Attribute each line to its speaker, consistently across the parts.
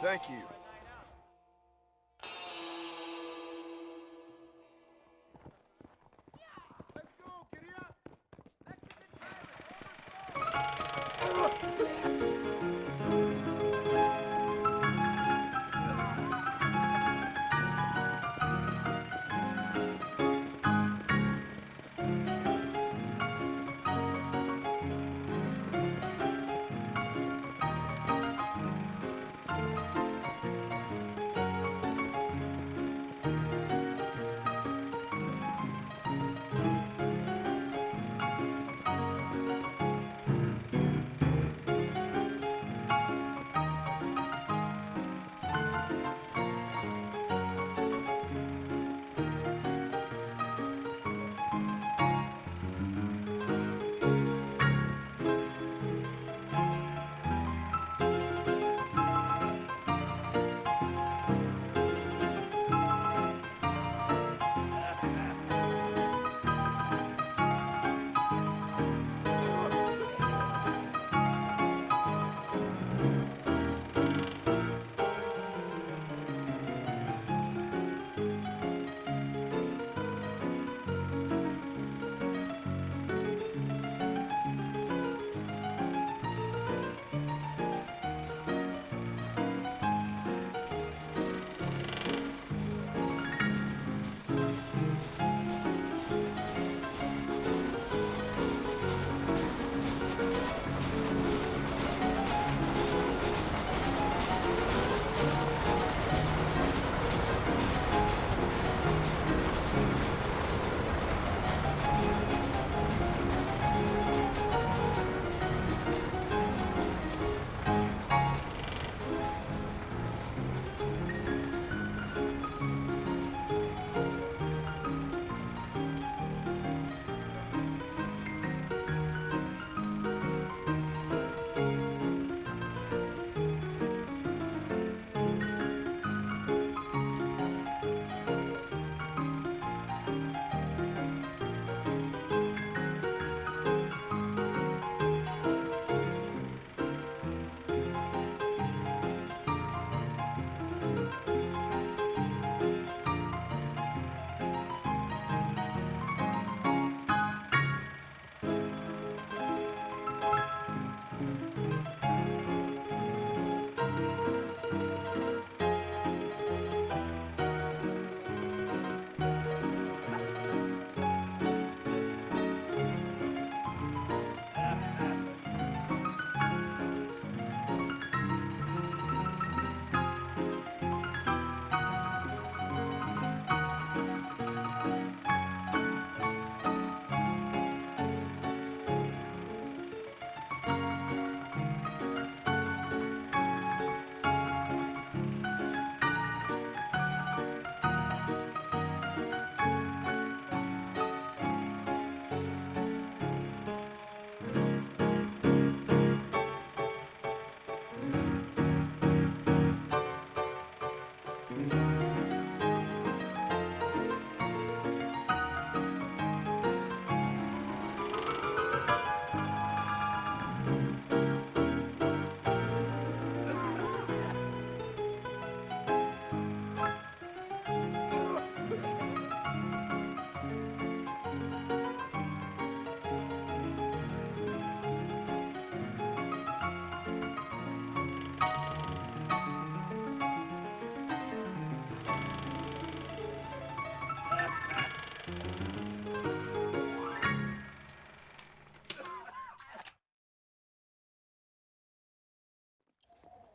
Speaker 1: Thank you.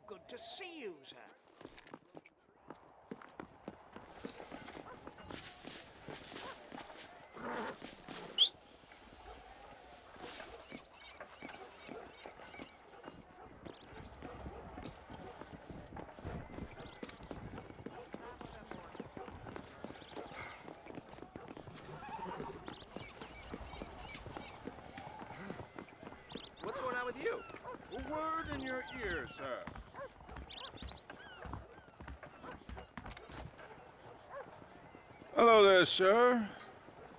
Speaker 2: Good to see you, sir.
Speaker 3: What's going on with you?
Speaker 4: A word in your ear, sir. Hello there, sir.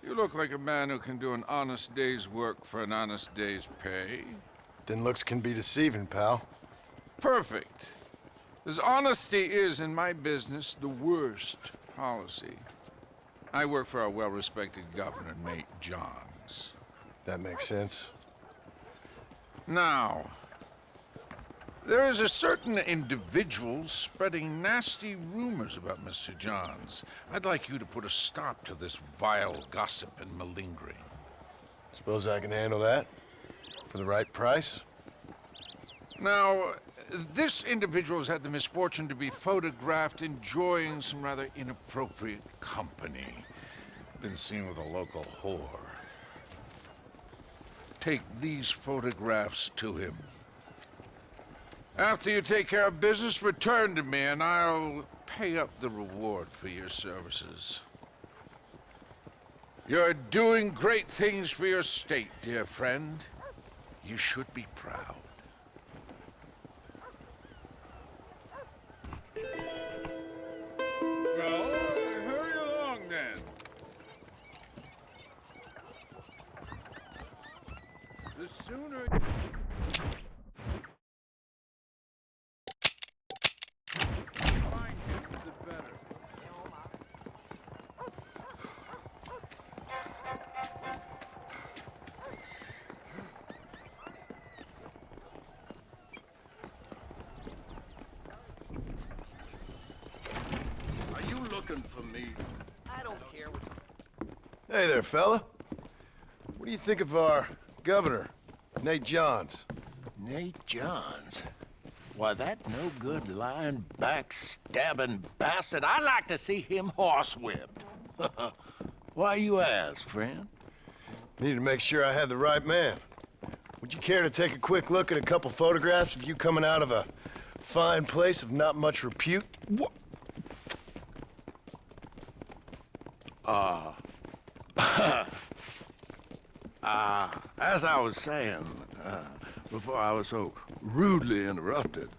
Speaker 4: You look like a man who can do an honest day's work for an honest day's pay.
Speaker 1: Then looks can be deceiving, pal.
Speaker 4: Perfect. As honesty is, in my business, the worst policy. I work for our well-respected governor, Nate Johns.
Speaker 1: That makes sense.
Speaker 4: Now, there is a certain individual spreading nasty rumors about Mr. Johns. I'd like you to put a stop to this vile gossip and malingering.
Speaker 1: Suppose I can handle that? For the right price?
Speaker 4: Now, this individual has had the misfortune to be photographed enjoying some rather inappropriate company. Been seen with a local whore. Take these photographs to him. After you take care of business, return to me and I'll pay up the reward for your services. You're doing great things for your state, dear friend. You should be proud. Well, hurry along then. The sooner... find him, the better.
Speaker 5: Are you looking for me?
Speaker 3: I don't care what...
Speaker 1: Hey there, fella. What do you think of our governor, Nate Johns?
Speaker 5: Nate Johns? Why, that no-good, lying, backstabbing bastard, I'd like to see him horsewhipped. Why you ask, friend?
Speaker 1: Needed to make sure I had the right man. Would you care to take a quick look at a couple photographs of you coming out of a fine place of not much repute?
Speaker 5: What? As I was saying, before I was so rudely interrupted,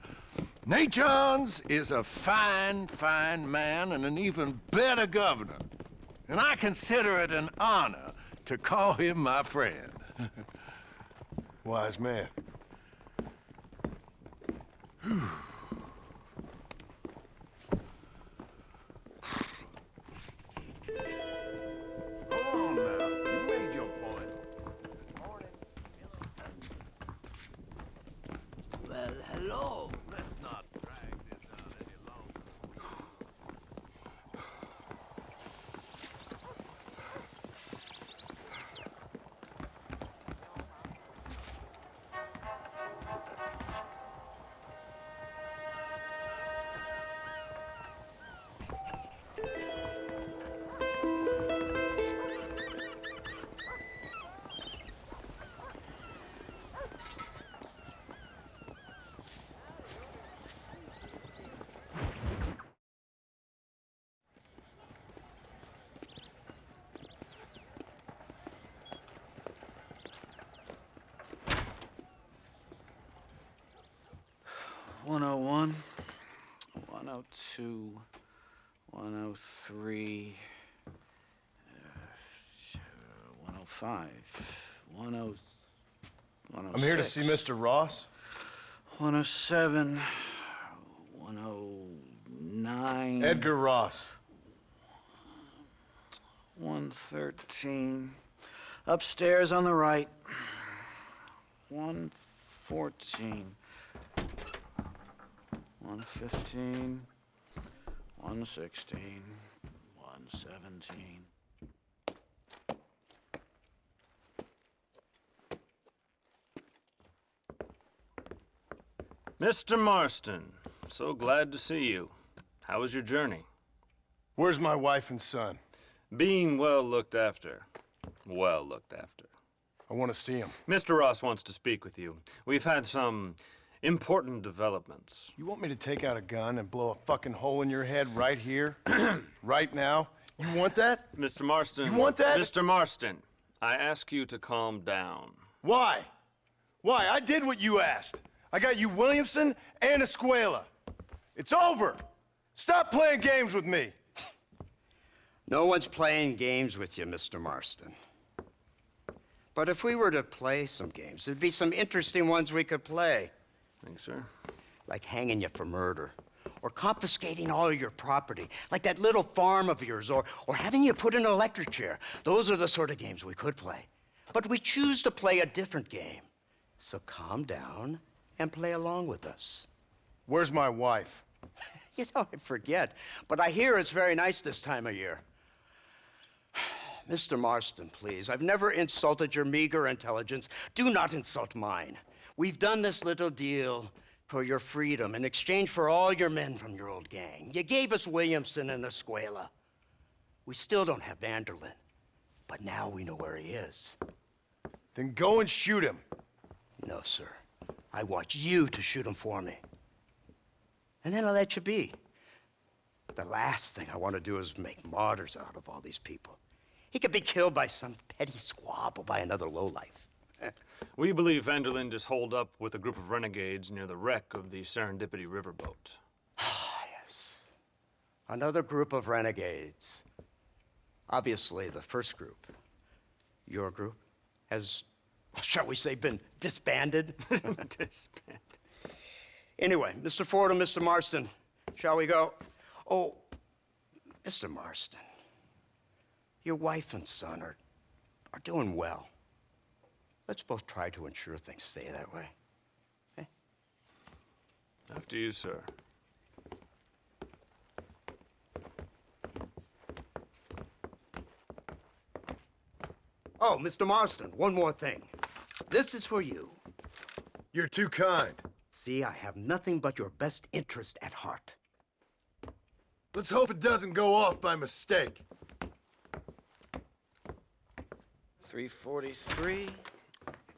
Speaker 5: Nate Johns is a fine, fine man and an even better governor. And I consider it an honor to call him my friend.
Speaker 1: Wise man.
Speaker 5: Go on now. You made your point.
Speaker 2: Well, hello.
Speaker 5: Let's not drag this out any longer.
Speaker 2: One 101, 102, 103, 105, 106.
Speaker 1: I'm here to see Mr. Ross.
Speaker 2: 107, 109.
Speaker 1: Edgar Ross.
Speaker 2: 113. Upstairs on the right. 114. 115. 116. 117.
Speaker 6: Mr. Marston, so glad to see you. How was your journey?
Speaker 1: Where's my wife and son?
Speaker 6: Being well looked after. Well looked after.
Speaker 1: I want to see him.
Speaker 6: Mr. Ross wants to speak with you. We've had some important developments.
Speaker 1: You want me to take out a gun and blow a fucking hole in your head right here? Right now? You want that?
Speaker 6: Mr. Marston.
Speaker 1: You want that?
Speaker 6: Mr. Marston, I ask you to calm down.
Speaker 1: Why? Why? I did what you asked. I got you Williamson and Escuela. It's over. Stop playing games with me.
Speaker 7: No one's playing games with you, Mr. Marston. But if we were to play some games, there'd be some interesting ones we could play.
Speaker 6: Thanks, sir.
Speaker 7: Like hanging you for murder, or confiscating all your property, like that little farm of yours, or having you put in an electric chair. Those are the sort of games we could play. But we choose to play a different game. So calm down and play along with us.
Speaker 1: Where's my wife?
Speaker 7: You know, I forget, but I hear it's very nice this time of year. Mr. Marston, please, I've never insulted your meager intelligence. Do not insult mine. We've done this little deal for your freedom in exchange for all your men from your old gang. You gave us Williamson and Escuela. We still don't have Vanderlyn, but now we know where he is.
Speaker 1: Then go and shoot him.
Speaker 7: No, sir. I want you to shoot him for me. And then I'll let you be. The last thing I want to do is make martyrs out of all these people. He could be killed by some petty squab or by another lowlife.
Speaker 6: We believe Vanderlyn is holed up with a group of renegades near the wreck of the Serendipity riverboat.
Speaker 7: Ah, yes. Another group of renegades. Obviously, the first group, your group, has, shall we say, been disbanded?
Speaker 6: Disbanded.
Speaker 7: Anyway, Mr. Ford and Mr. Marston, shall we go? Oh, Mr. Marston, your wife and son are doing well. Let's both try to ensure things stay that way. Okay?
Speaker 6: After you, sir.
Speaker 7: Oh, Mr. Marston, one more thing. This is for you.
Speaker 1: You're too kind.
Speaker 7: See, I have nothing but your best interest at heart.
Speaker 1: Let's hope it doesn't go off by mistake.
Speaker 2: 343.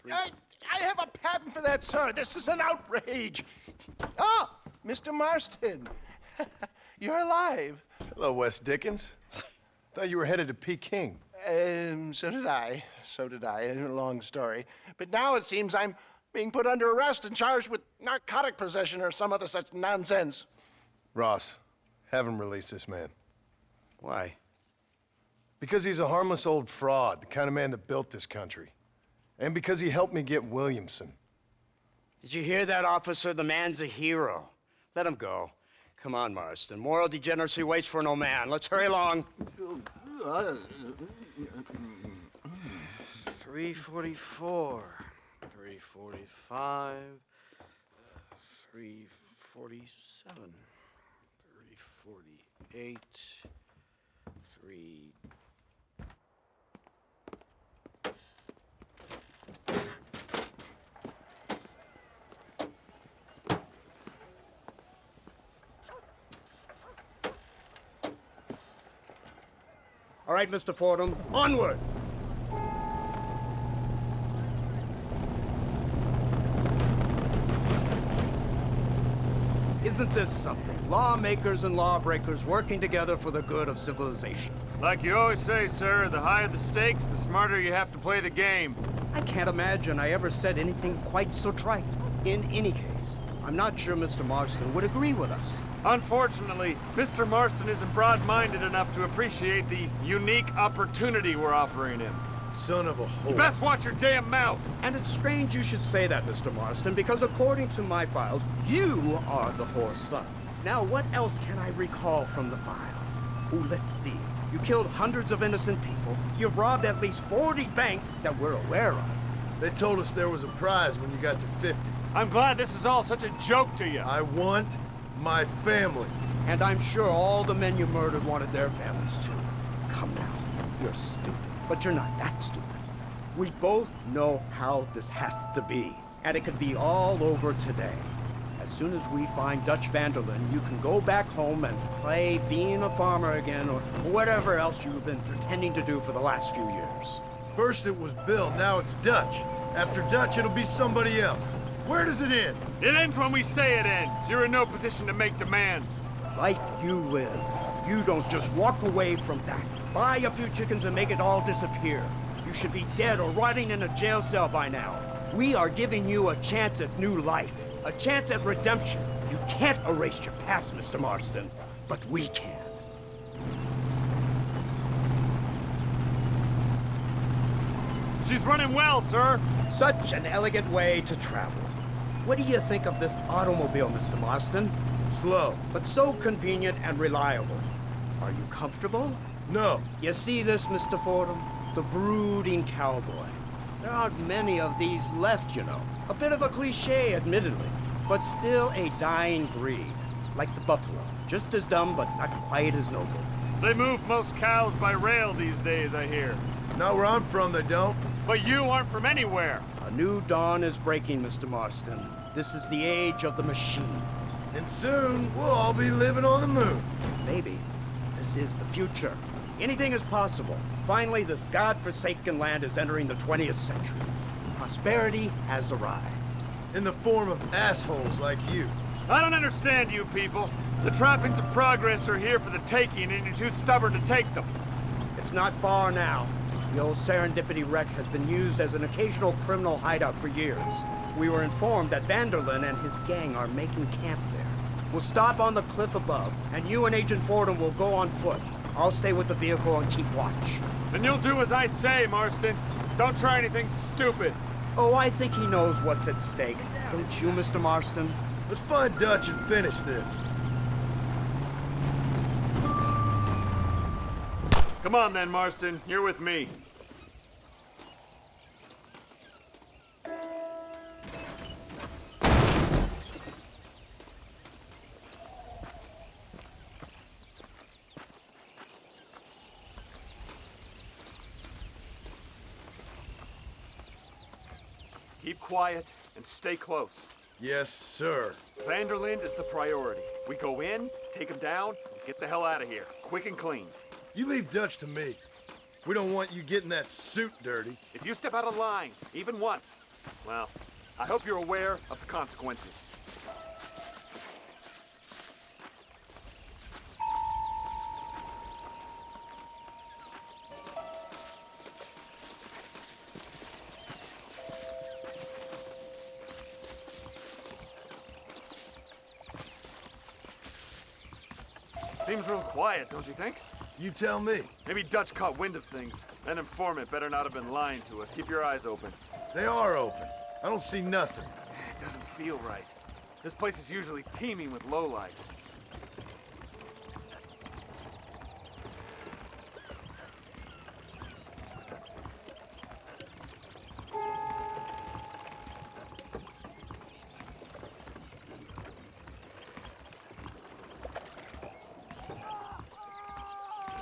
Speaker 3: I have a patent for that, sir. This is an outrage. Oh, Mr. Marston. You're alive.
Speaker 1: Hello, Wes Dickens. Thought you were headed to Peking.
Speaker 3: So did I. So did I. A long story. But now it seems I'm being put under arrest and charged with narcotic possession or some other such nonsense.
Speaker 1: Ross, have him release this man.
Speaker 7: Why?
Speaker 1: Because he's a harmless old fraud, the kind of man that built this country. And because he helped me get Williamson.
Speaker 7: Did you hear that, officer? The man's a hero. Let him go. Come on, Marston. Moral degeneracy waits for no man. Let's hurry along.
Speaker 2: 344. 345. 347. 348. 3...
Speaker 7: All right, Mr. Fordham, onward! Isn't this something? Lawmakers and lawbreakers working together for the good of civilization.
Speaker 6: Like you always say, sir, the higher the stakes, the smarter you have to play the game.
Speaker 7: I can't imagine I ever said anything quite so trite. In any case, I'm not sure Mr. Marston would agree with us.
Speaker 6: Unfortunately, Mr. Marston isn't broad-minded enough to appreciate the unique opportunity we're offering him.
Speaker 1: Son of a whore.
Speaker 6: You best watch your damn mouth!
Speaker 7: And it's strange you should say that, Mr. Marston, because according to my files, you are the whore's son. Now, what else can I recall from the files? Oh, let's see. You killed hundreds of innocent people. You've robbed at least 40 banks that we're aware of.
Speaker 1: They told us there was a prize when you got to 50.
Speaker 6: I'm glad this is all such a joke to you.
Speaker 1: I want my family.
Speaker 7: And I'm sure all the men you murdered wanted their families too. Come now, you're stupid, but you're not that stupid. We both know how this has to be, and it could be all over today. As soon as we find Dutch Vanderlyn, you can go back home and play being a farmer again, or whatever else you've been pretending to do for the last few years.
Speaker 1: First it was Bill, now it's Dutch. After Dutch, it'll be somebody else. Where does it end?
Speaker 6: It ends when we say it ends. You're in no position to make demands.
Speaker 7: Life you live, you don't just walk away from that. Buy a few chickens and make it all disappear. You should be dead or rotting in a jail cell by now. We are giving you a chance at new life, a chance at redemption. You can't erase your past, Mr. Marston, but we can.
Speaker 6: She's running well, sir.
Speaker 7: Such an elegant way to travel. What do you think of this automobile, Mr. Marston?
Speaker 1: Slow.
Speaker 7: but so convenient and reliable. Are you comfortable?
Speaker 1: No.
Speaker 7: You see this, Mr. Fordham? The brooding cowboy. There aren't many of these left, you know. A bit of a cliche, admittedly, but still a dying breed. Like the buffalo. Just as dumb, but not quite as noble.
Speaker 6: They move most cows by rail these days, I hear.
Speaker 1: Not where I'm from, they don't.
Speaker 6: But you aren't from anywhere.
Speaker 7: A new dawn is breaking, Mr. Marston. This is the age of the machine.
Speaker 1: And soon, we'll all be living on the moon.
Speaker 7: Maybe. This is the future. Anything is possible. Finally, this godforsaken land is entering the 20th century. Prosperity has arrived.
Speaker 1: In the form of assholes like you.
Speaker 6: I don't understand you people. The trappings of progress are here for the taking, and you're too stubborn to take them.
Speaker 7: It's not far now. The old Serendipity wreck has been used as an occasional criminal hideout for years. We were informed that Vanderlyn and his gang are making camp there. We'll stop on the cliff above, and you and Agent Fordham will go on foot. I'll stay with the vehicle and keep watch.
Speaker 6: And you'll do as I say, Marston. Don't try anything stupid.
Speaker 7: Oh, I think he knows what's at stake. Don't you, Mr. Marston?
Speaker 1: Let's find Dutch and finish this.
Speaker 6: Come on then, Marston. You're with me. Keep quiet and stay close.
Speaker 1: Yes, sir.
Speaker 6: Vanderlyn is the priority. We go in, take him down, and get the hell out of here. Quick and clean.
Speaker 1: You leave Dutch to me. We don't want you getting that suit dirty.
Speaker 6: If you step out of line, even once, well, I hope you're aware of the consequences. Seems real quiet, don't you think?
Speaker 1: You tell me.
Speaker 6: Maybe Dutch caught wind of things. That informant better not have been lying to us. Keep your eyes open.
Speaker 1: They are open. I don't see nothing.
Speaker 6: It doesn't feel right. This place is usually teeming with lowlights.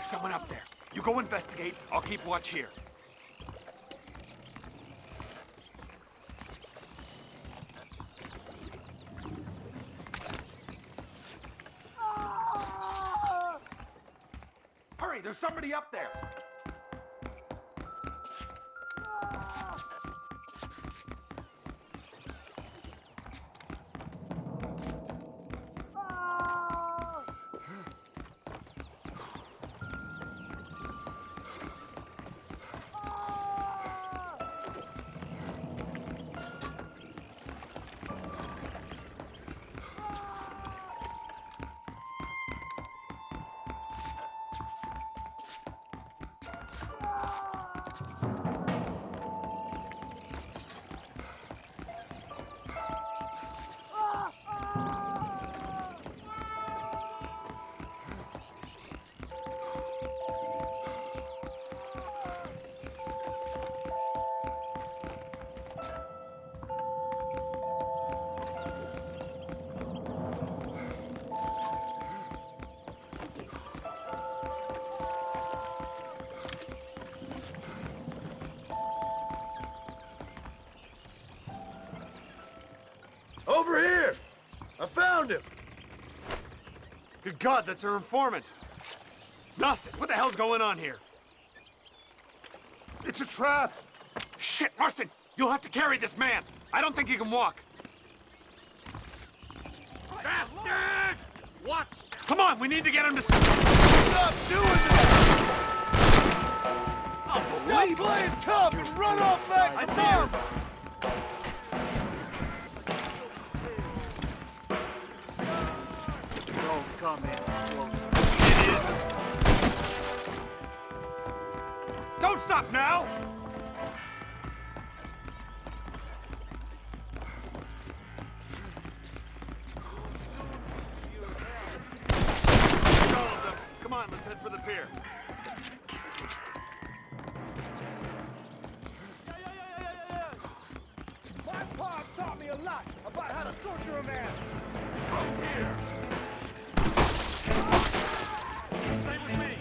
Speaker 6: There's someone up there. You go investigate. I'll keep watch here. Hurry, there's somebody up there.
Speaker 1: Over here! I found him!
Speaker 6: Good God, that's our informant. Gnosis, what the hell's going on here?
Speaker 4: It's a trap!
Speaker 6: Shit, Marston! You'll have to carry this man! I don't think he can walk! Bastard! What? Come on, we need to get him to...
Speaker 1: Stop doing that! Stop playing tough and run off back to farm!
Speaker 6: Don't stop now! Let's head for the pier.
Speaker 3: My pa taught me a lot about how to torture a man.
Speaker 6: Stay with me.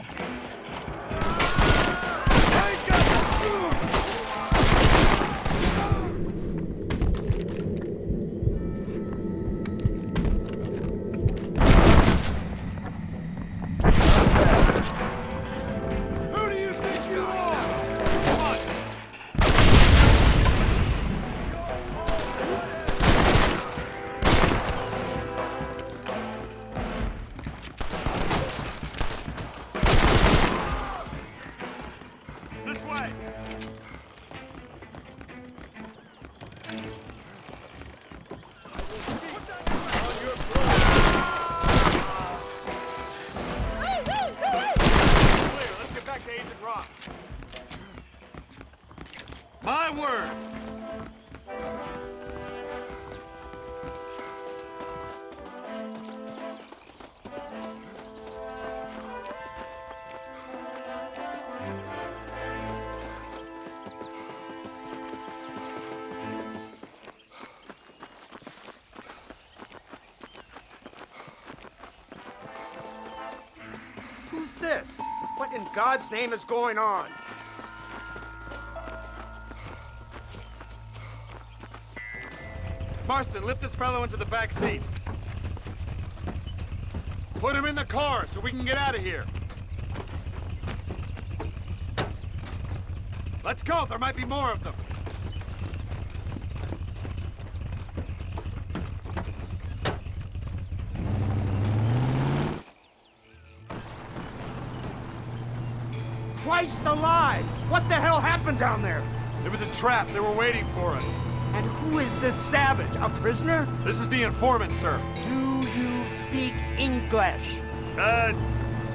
Speaker 1: Who do you think you are?
Speaker 6: Come on. This way. Clear. Let's get back to Agent Ross. My word.
Speaker 7: Who's this? What in God's name is going on?
Speaker 6: Marston, lift this fellow into the back seat. Put him in the car so we can get out of here. Let's go. There might be more of them.
Speaker 7: Christ alive! What the hell happened down there?
Speaker 6: It was a trap. They were waiting for us.
Speaker 7: And who is this savage? A prisoner?
Speaker 6: This is the informant, sir.
Speaker 7: Do you speak English?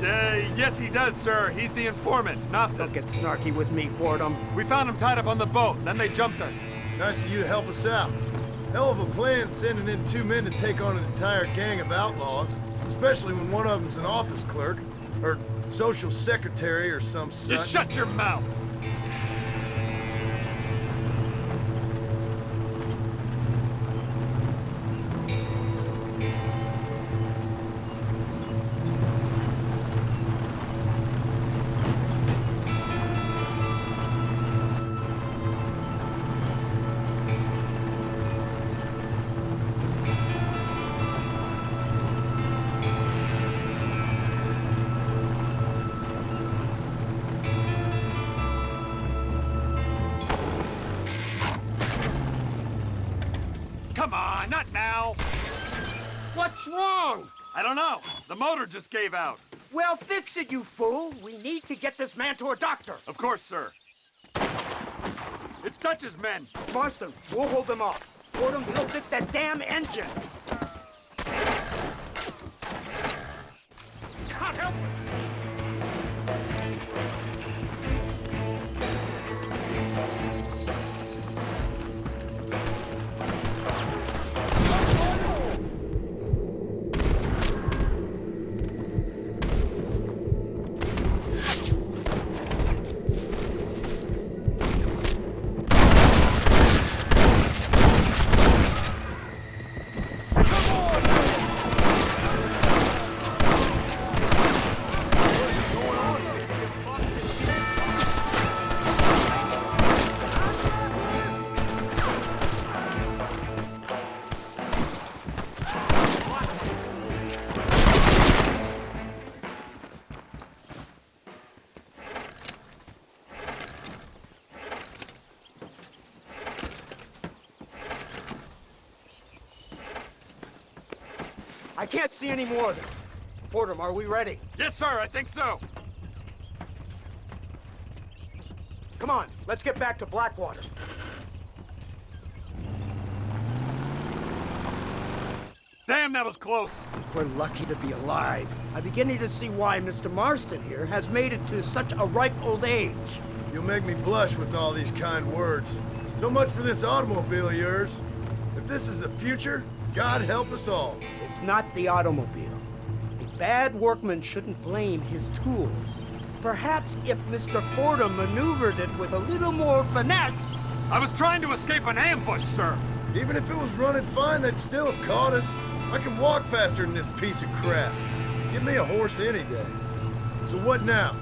Speaker 6: Yes, he does, sir. He's the informant,
Speaker 7: Don't
Speaker 6: Nostos.
Speaker 7: get snarky with me, Fordham.
Speaker 6: We found him tied up on the boat. Then they jumped us.
Speaker 1: Nice of you to help us out. Hell of a plan sending in 2 men to take on an entire gang of outlaws, especially when one of them's an office clerk, or social secretary or some such.
Speaker 6: You shut your mouth. Come on, not now.
Speaker 7: What's wrong?
Speaker 6: I don't know. The motor just gave out.
Speaker 7: Well, fix it, you fool. We need to get this man to a doctor.
Speaker 6: Of course, sir. It's Dutch's men.
Speaker 7: Marston, we'll hold them off. Fordham, he'll fix that damn engine. God help us. I can't see any more of them. Fordham, are we ready?
Speaker 6: Yes, sir, I think so.
Speaker 7: Come on, let's get back to Blackwater.
Speaker 6: Damn, that was close.
Speaker 7: We're lucky to be alive. I'm beginning to see why Mr. Marston here has made it to such a ripe old age.
Speaker 1: You'll make me blush with all these kind words. So much for this automobile of yours. If this is the future, God help us all.
Speaker 7: It's not the automobile. It bad workman shouldn't blame his tools. Perhaps if Mr. Fordham maneuvered it with a little more finesse.
Speaker 6: I was trying to escape an ambush, sir.
Speaker 1: Even if it was running fine, they'd still have caught us. I can walk faster than this piece of crap. Give me a horse any day. So what now?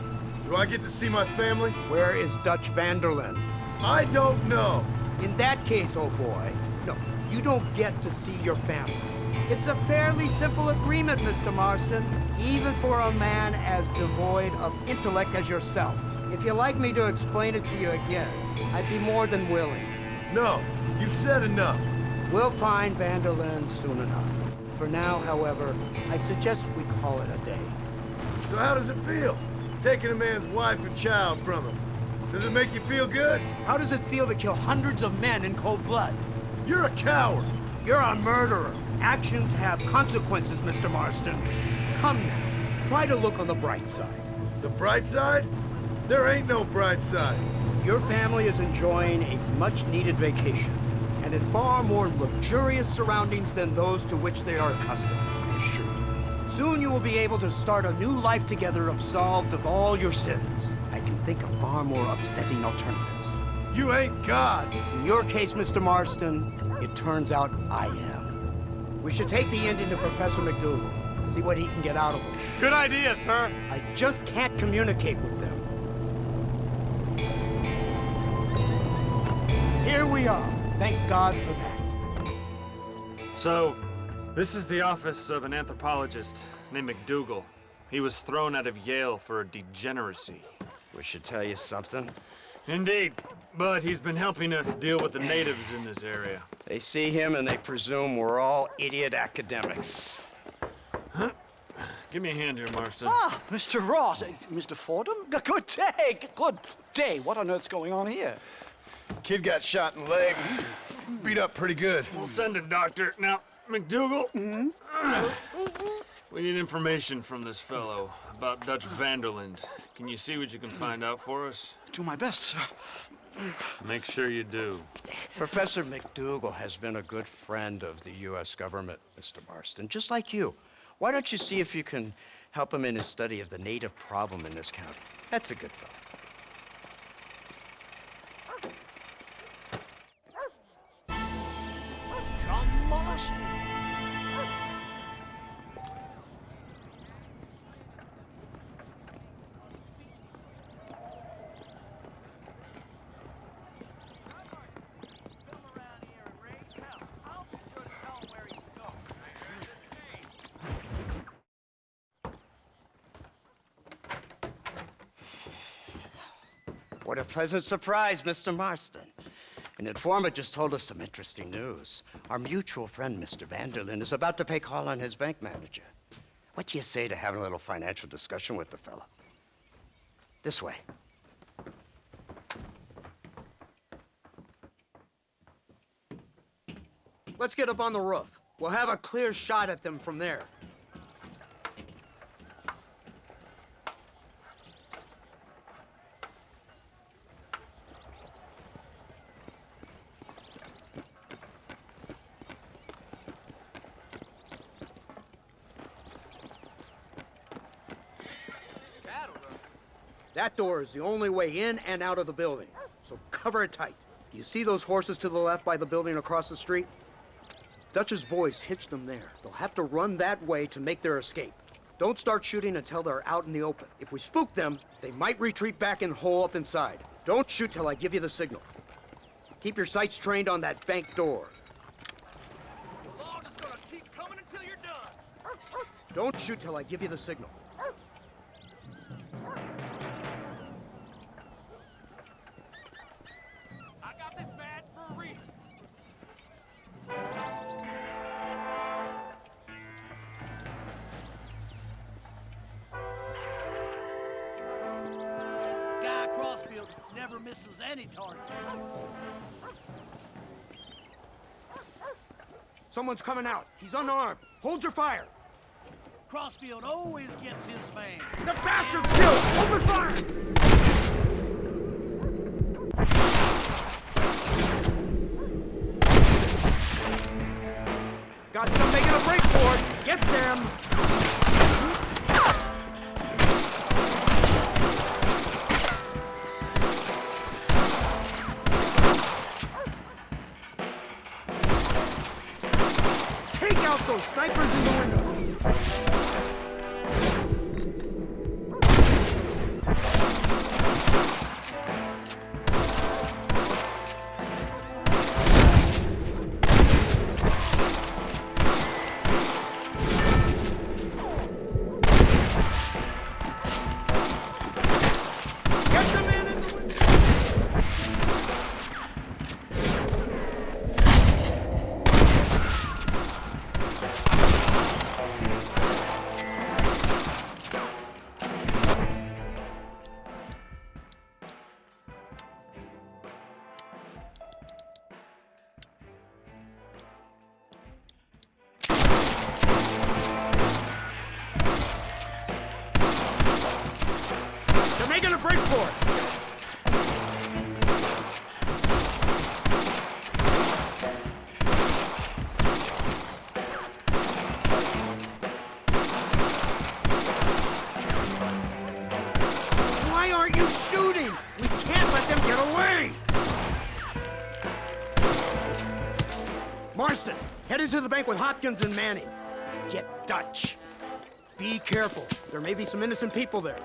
Speaker 1: Do I get to see my family?
Speaker 7: Where is Dutch Vanderlyn?
Speaker 1: I don't know.
Speaker 7: In that case, oh boy, no, you don't get to see your family. It's a fairly simple agreement, Mr. Marston, even for a man as devoid of intellect as yourself. If you'd like me to explain it to you again, I'd be more than willing.
Speaker 1: No, you've said enough.
Speaker 7: We'll find Vanderlyn soon enough. For now, however, I suggest we call it a day.
Speaker 1: So how does it feel, taking a man's wife and child from him? Does it make you feel good?
Speaker 7: How does it feel to kill hundreds of men in cold blood?
Speaker 1: You're a coward.
Speaker 7: You're a murderer. Actions have consequences, Mr. Marston. Come now, try to look on the bright side.
Speaker 1: The bright side? There ain't no bright side.
Speaker 7: Your family is enjoying a much-needed vacation, and in far more luxurious surroundings than those to which they are accustomed, I assure you. Soon you will be able to start a new life together, absolved of all your sins. I can think of far more upsetting alternatives.
Speaker 1: You ain't God.
Speaker 7: In your case, Mr. Marston, it turns out I am. We should take the Indian to Professor McDougal, see what he can get out of him.
Speaker 6: Good idea, sir.
Speaker 7: I just can't communicate with them. Here we are. Thank God for that.
Speaker 6: So, this is the office of an anthropologist named McDougal. He was thrown out of Yale for a degeneracy.
Speaker 2: We should tell you something.
Speaker 6: Indeed, but he's been helping us deal with the natives in this area.
Speaker 2: They see him and they presume we're all idiot academics.
Speaker 6: Give me a hand here, Marston.
Speaker 8: Ah, Mr. Ross. Mr. Fordham? Good day. Good day. What on earth's going on here?
Speaker 1: Kid got shot in the leg. Beat up pretty good.
Speaker 6: We'll send a doctor. Now, McDougal, we need information from this fellow about Dutch Vanderlyn. Can you see what you can find out for us?
Speaker 8: Do my best, sir.
Speaker 6: Make sure you do.
Speaker 2: Professor McDougal has been a good friend of the U.S. government, Mr. Marston, just like you. Why don't you see if you can help him in his study of the native problem in this county? That's a good fellow.
Speaker 8: John Marston.
Speaker 2: What a pleasant surprise, Mr. Marston. An informant just told us some interesting news. Our mutual friend, Mr. Vanderlyn, is about to pay call on his bank manager. What do you say to having a little financial discussion with the fellow? This way.
Speaker 7: Let's get up on the roof. We'll have a clear shot at them from there. That door is the only way in and out of the building, so cover it tight. Do you see those horses to the left by the building across the street? Dutch's boys hitched them there. They'll have to run that way to make their escape. Don't start shooting until they're out in the open. If we spook them, they might retreat back and hole up inside. Don't shoot till I give you the signal. Keep your sights trained on that bank door.
Speaker 8: The law is gonna keep coming until you're done.
Speaker 7: Don't shoot till I give you the signal.
Speaker 8: I got this badge for a reason. Guy Crossfield never misses any target.
Speaker 7: Someone's coming out. He's unarmed. Hold your fire.
Speaker 8: Crossfield always gets his man.
Speaker 7: The bastard's killed! Open fire! Got some making a break for it. Get them! break for it! Why aren't you shooting? We can't let them get away! Marston, head into the bank with Hopkins and Manning. Get Dutch. Be careful. There may be some innocent people there.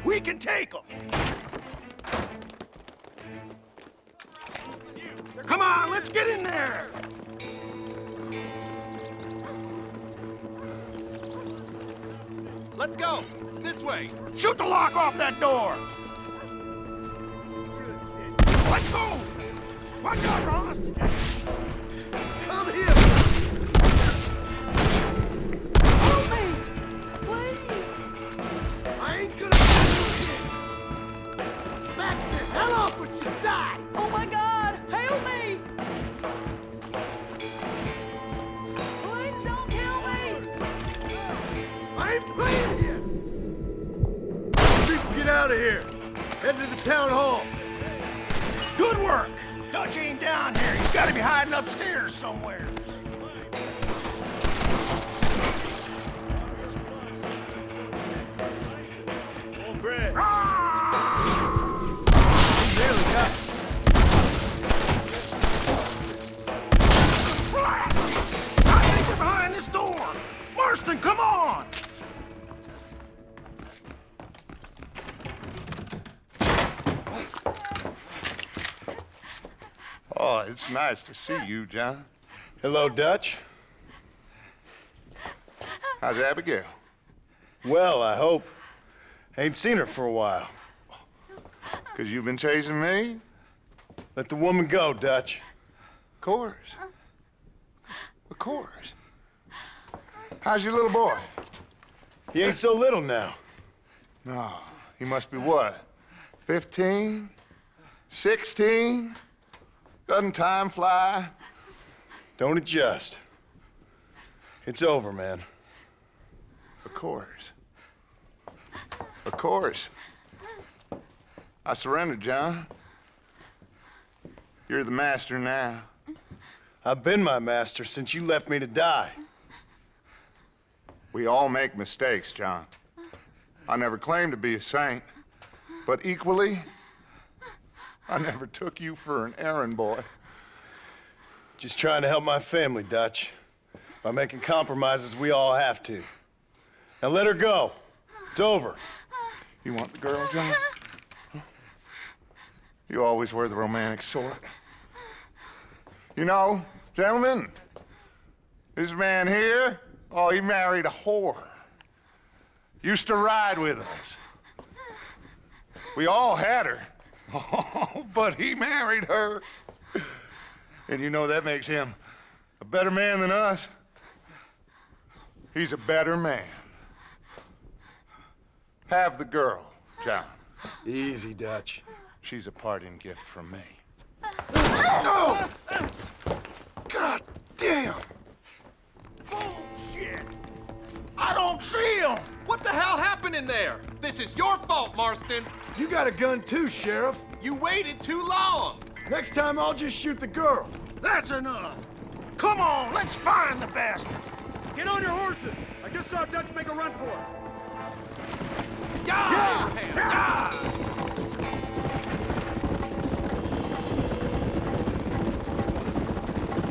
Speaker 5: We can take them! Come on, let's get in there!
Speaker 9: Let's go! This way!
Speaker 5: Shoot the lock off that door! Let's go! Watch out, Ross! Come here!
Speaker 10: Help me! Please!
Speaker 5: I ain't gonna do it! Back the hell off when you die!
Speaker 10: Oh my God! Help me! Please don't kill me!
Speaker 5: I ain't playing here!
Speaker 1: People, get out of here! Head to the town hall!
Speaker 5: Good work! Dutch ain't down here. He's got to be hiding upstairs somewhere.
Speaker 6: Oh, Greg.
Speaker 1: He really got it.
Speaker 5: Blast it! I think they're behind this door. Marston, come on! Oh, it's nice to see you, John.
Speaker 1: Hello, Dutch.
Speaker 5: How's Abigail?
Speaker 1: Well, I hope. Ain't seen her for a while.
Speaker 5: 'Cause you've been chasing me?
Speaker 1: Let the woman go, Dutch.
Speaker 5: Of course. Of course. How's your little boy?
Speaker 1: He ain't so little now.
Speaker 5: No, he must be what? 15? 16? Doesn't time fly?
Speaker 1: Don't adjust. It's over, man.
Speaker 5: Of course. Of course. I surrendered, John. You're the master now.
Speaker 1: I've been my master since you left me to die.
Speaker 5: We all make mistakes, John. I never claimed to be a saint, but equally, I never took you for an errand boy.
Speaker 1: Just trying to help my family, Dutch. By making compromises we all have to. Now let her go. It's over.
Speaker 5: You want the girl, John? You always were the romantic sort. You know, gentlemen, this man here, oh, he married a whore. Used to ride with us. We all had her. Oh, but he married her. And you know that makes him a better man than us. He's a better man. Have the girl, John.
Speaker 1: Easy, Dutch.
Speaker 5: She's a parting gift from me.
Speaker 1: No! God damn!
Speaker 5: Bullshit! I don't see him!
Speaker 9: What the hell happened in there? This is your fault, Marston.
Speaker 1: You got a gun too, Sheriff.
Speaker 9: You waited too long.
Speaker 1: Next time I'll just shoot the girl.
Speaker 5: That's enough! Come on, let's find the bastard!
Speaker 6: Get on your horses! I just saw Dutch make a run for it.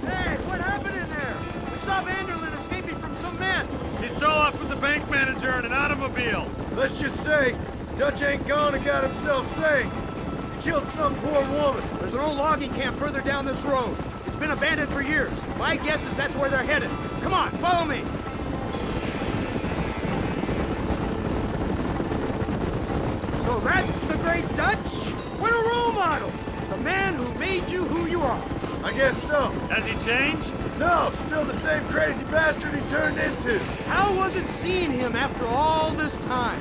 Speaker 6: Hey, what happened in there? We saw Vanderlyn escaping from some men. He stole off with the bank manager in an automobile.
Speaker 1: Let's just say, Dutch ain't gone and got himself saved. He killed some poor woman.
Speaker 7: There's an old logging camp further down this road. It's been abandoned for years. My guess is that's where they're headed. Come on, follow me. So that's the great Dutch? What a role model! The man who made you who you are.
Speaker 1: I guess so.
Speaker 6: Has he changed?
Speaker 1: No, still the same crazy bastard he turned into.
Speaker 7: How was it seeing him after all this time?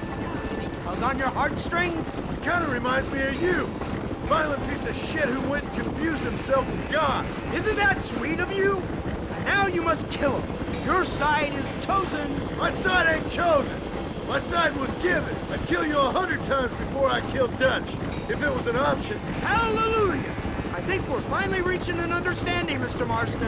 Speaker 7: Did he tug on your heartstrings?
Speaker 1: He kind of reminds me of you. Violent piece of shit who went and confused himself with God.
Speaker 7: Isn't that sweet of you? Now you must kill him. Your side is chosen.
Speaker 1: My side ain't chosen. My side was given. I'd kill you 100 times before I killed Dutch, if it was an option.
Speaker 7: Hallelujah! I think we're finally reaching an understanding, Mr. Marston.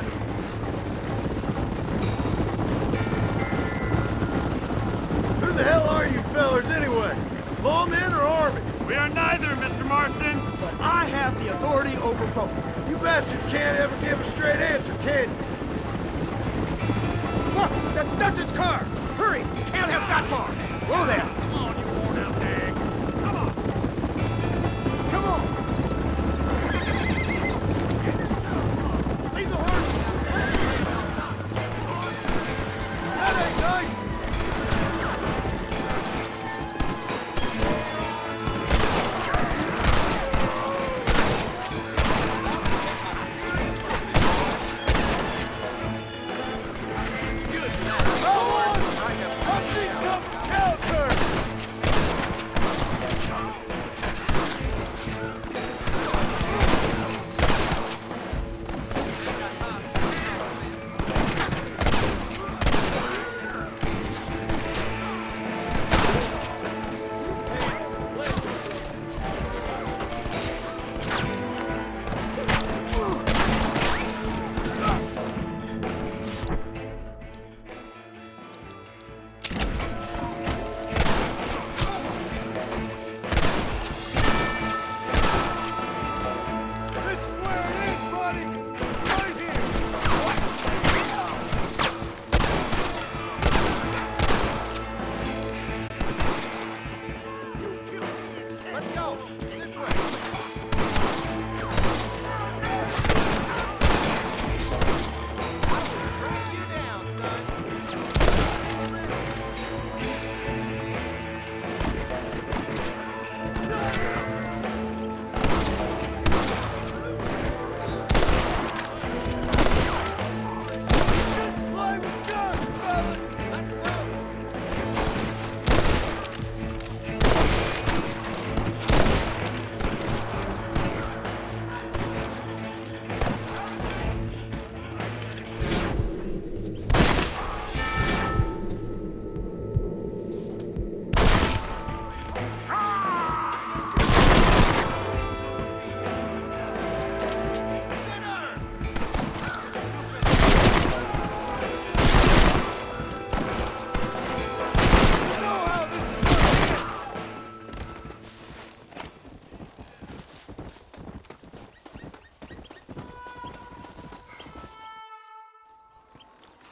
Speaker 1: Who the hell are you fellers anyway? Lawmen or army?
Speaker 6: We are neither, Mr. Marston.
Speaker 7: But I have the authority over both.
Speaker 1: You bastards can't ever give a straight answer, can you?
Speaker 7: Look, that's Dutch's car. Hurry, you can't have got far. Whoa there.
Speaker 6: Come on, you worn out dag. Come on.
Speaker 7: Come on.
Speaker 1: Leave the horse! That ain't nice!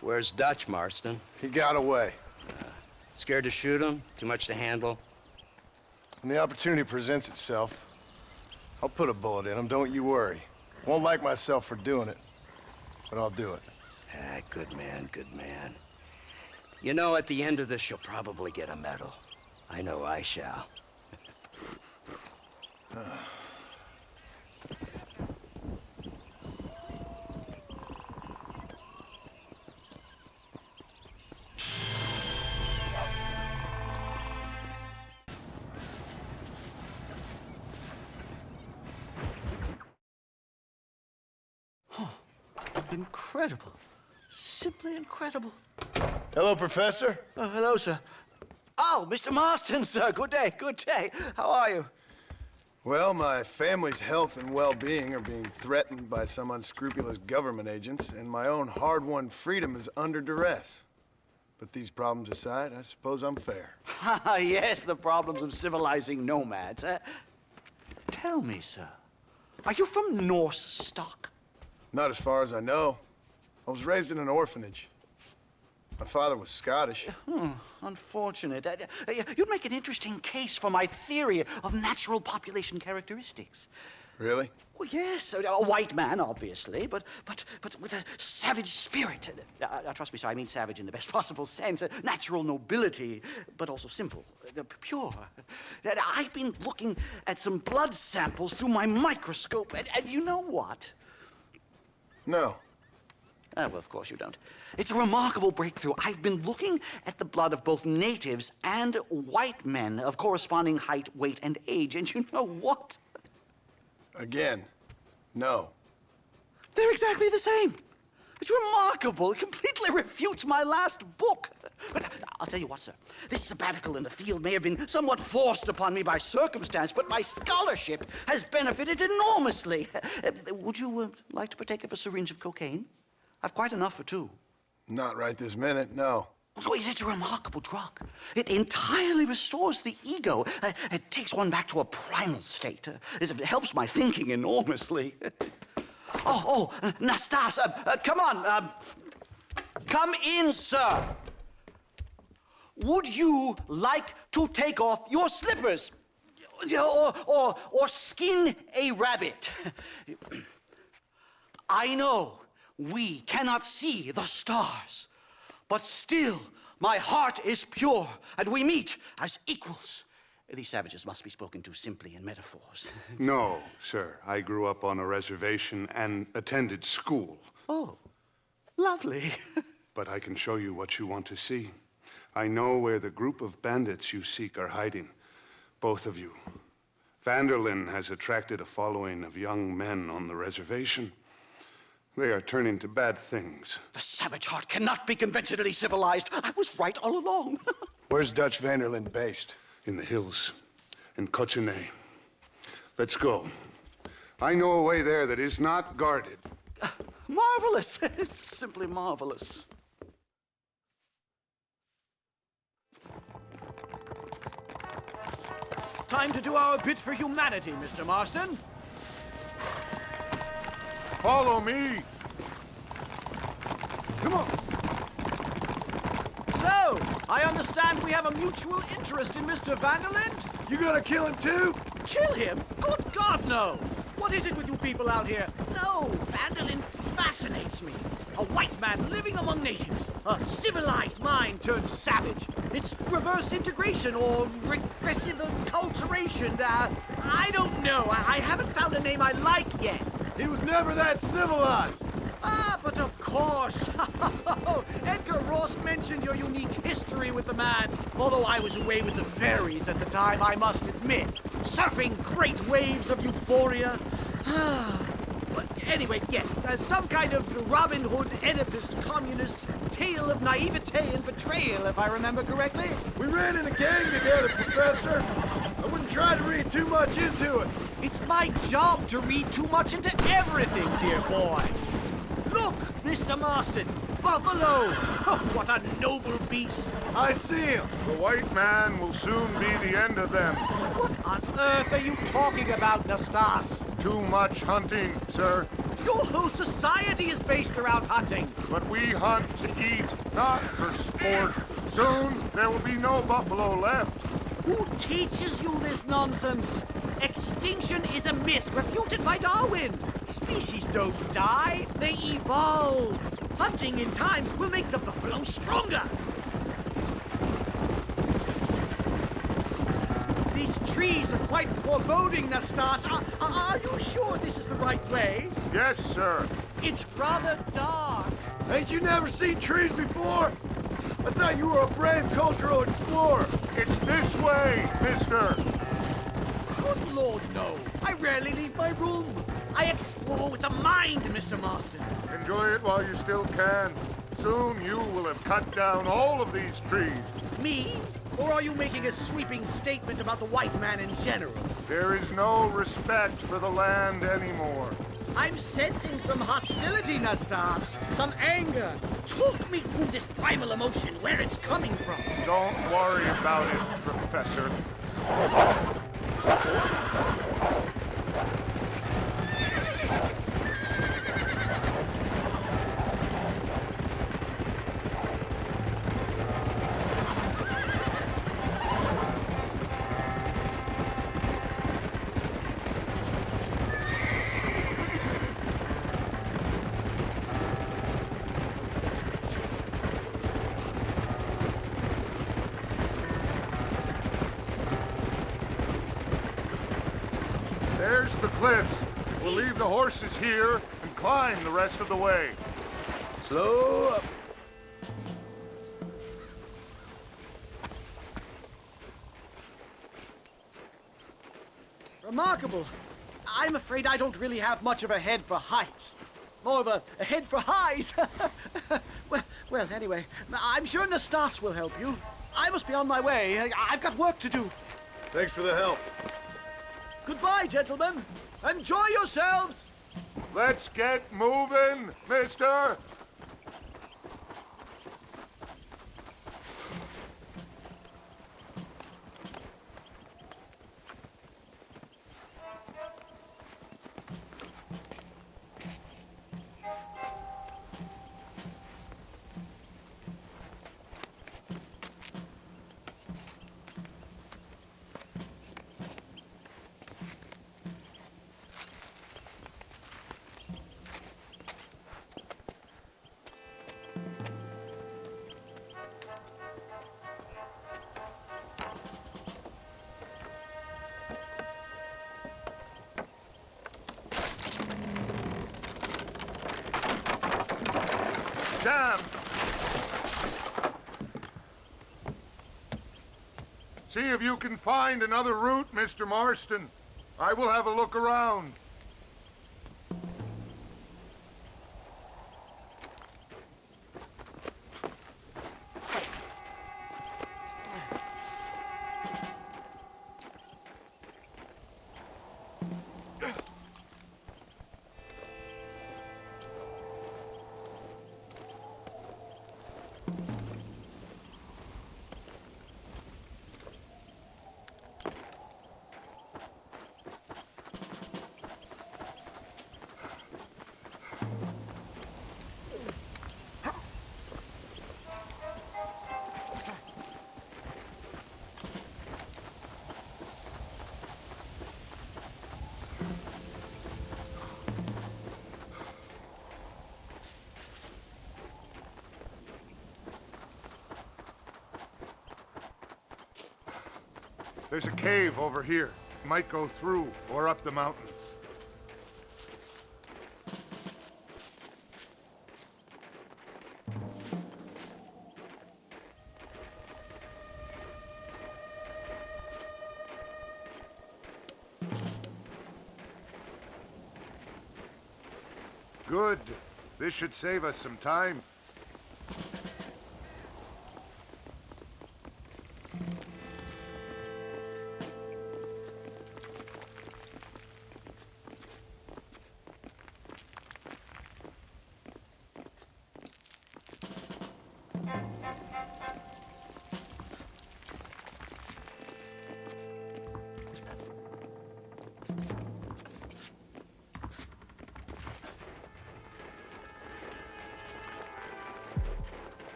Speaker 2: Where's Dutch, Marston?
Speaker 1: He got away.
Speaker 2: Scared to shoot him? Too much to handle?
Speaker 1: When the opportunity presents itself, I'll put a bullet in him, don't you worry. Won't like myself for doing it, but I'll do it.
Speaker 2: Ah, good man, good man. You know, at the end of this, you'll probably get a medal. I know I shall.
Speaker 8: Incredible. Simply incredible.
Speaker 1: Hello, Professor.
Speaker 8: Oh, hello, sir. Oh, Mr. Marston, sir. Good day, good day. How are you?
Speaker 1: Well, my family's health and well-being are being threatened by some unscrupulous government agents, and my own hard-won freedom is under duress. But these problems aside, I suppose I'm fair.
Speaker 8: Yes, the problems of civilizing nomads. Tell me, sir, are you from Norse stock?
Speaker 1: Not as far as I know. I was raised in an orphanage. My father was Scottish.
Speaker 8: Unfortunate. You'd make an interesting case for my theory of natural population characteristics.
Speaker 1: Really?
Speaker 8: Well, yes, a white man, obviously, but with a savage spirit. Trust me, sir, I mean savage in the best possible sense. Natural nobility, but also simple, pure. I've been looking at some blood samples through my microscope, and you know what?
Speaker 1: No.
Speaker 8: Well, of course you don't. It's a remarkable breakthrough. I've been looking at the blood of both natives and white men of corresponding height, weight, and age, and you know what?
Speaker 1: Again, no.
Speaker 8: They're exactly the same. It's remarkable. It completely refutes my last book. But I'll tell you what, sir. This sabbatical in the field may have been somewhat forced upon me by circumstance, but my scholarship has benefited enormously. Would you like to partake of a syringe of cocaine? I've quite enough for two.
Speaker 1: Not right this minute, no.
Speaker 8: So it's a remarkable drug. It entirely restores the ego. It takes one back to a primal state. It helps my thinking enormously. Nastas, come on. Come in, sir. Would you like to take off your slippers? Or skin a rabbit? I know we cannot see the stars, but still my heart is pure, and we meet as equals. These savages must be spoken to simply in metaphors.
Speaker 11: No, sir. I grew up on a reservation and attended school.
Speaker 8: Oh, lovely.
Speaker 11: But I can show you what you want to see. I know where the group of bandits you seek are hiding. Both of you. Vanderlyn has attracted a following of young men on the reservation. They are turning to bad things.
Speaker 8: The savage heart cannot be conventionally civilized. I was right all along.
Speaker 1: Where's Dutch Vanderlyn based?
Speaker 11: In the hills, in Cochene. Let's go. I know a way there that is not guarded.
Speaker 8: Marvelous. It's simply marvelous.
Speaker 7: Time to do our bit for humanity, Mr. Marston.
Speaker 4: Follow me.
Speaker 7: Come on. So, I understand we have a mutual interest in Mr. Vanderlyn?
Speaker 1: You gonna kill him too?
Speaker 7: Kill him? Good God, no! What is it with you people out here? No, Vanderlyn fascinates me. A white man living among natives. A civilized mind turned savage. It's reverse integration or regressive acculturation. I don't know. I haven't found a name I like yet.
Speaker 1: He was never that civilized.
Speaker 7: Ah, but of course. Edgar Ross mentioned your unique history with the man. Although I was away with the fairies at the time, I must admit. Surfing great waves of euphoria. But anyway, yes, some kind of Robin Hood, Oedipus, communist tale of naivete and betrayal, if I remember correctly.
Speaker 1: We ran in a gang together, Professor. I wouldn't try to read too much into it.
Speaker 7: It's my job to read too much into everything, dear boy. Look, Mr. Marston, buffalo! Oh, what a noble beast!
Speaker 1: I see him.
Speaker 4: The white man will soon be the end of them.
Speaker 7: What on earth are you talking about, Nastas?
Speaker 4: Too much hunting, sir.
Speaker 7: Your whole society is based around hunting.
Speaker 4: But we hunt to eat, not for sport. Soon there will be no buffalo left.
Speaker 7: Who teaches you this nonsense? Extinction is a myth refuted by Darwin. Species don't die, they evolve. Hunting in time will make the buffalo stronger. These trees are quite foreboding, Nastas. Are you sure this is the right way?
Speaker 4: Yes, sir.
Speaker 7: It's rather dark.
Speaker 1: Ain't you never seen trees before? I thought you were a brave cultural explorer.
Speaker 4: It's this way, mister.
Speaker 7: Good Lord, no. I rarely leave my room. I explore with the mind, Mr. Marston.
Speaker 4: Enjoy it while you still can. Soon you will have cut down all of these trees.
Speaker 7: Me? Or are you making a sweeping statement about the white man in general?
Speaker 4: There is no respect for the land anymore.
Speaker 7: I'm sensing some hostility, Nastas. Some anger. Talk me through this primal emotion, where it's coming from.
Speaker 4: Don't worry about it, Professor. There's the cliff. We'll leave the horses here and climb the rest of the way.
Speaker 1: Slow up.
Speaker 7: Remarkable. I'm afraid I don't really have much of a head for heights.
Speaker 8: more of a head for highs. well, anyway, I'm sure Nastas will help you. I must be on my way. I've got work to do.
Speaker 1: Thanks for the help.
Speaker 8: Goodbye, gentlemen. Enjoy yourselves.
Speaker 5: Let's get moving, mister! Damn! See if you can find another route, Mr. Marston. I will have a look around. There's a cave over here. Might go through or up the mountain. Good. This should save us some time.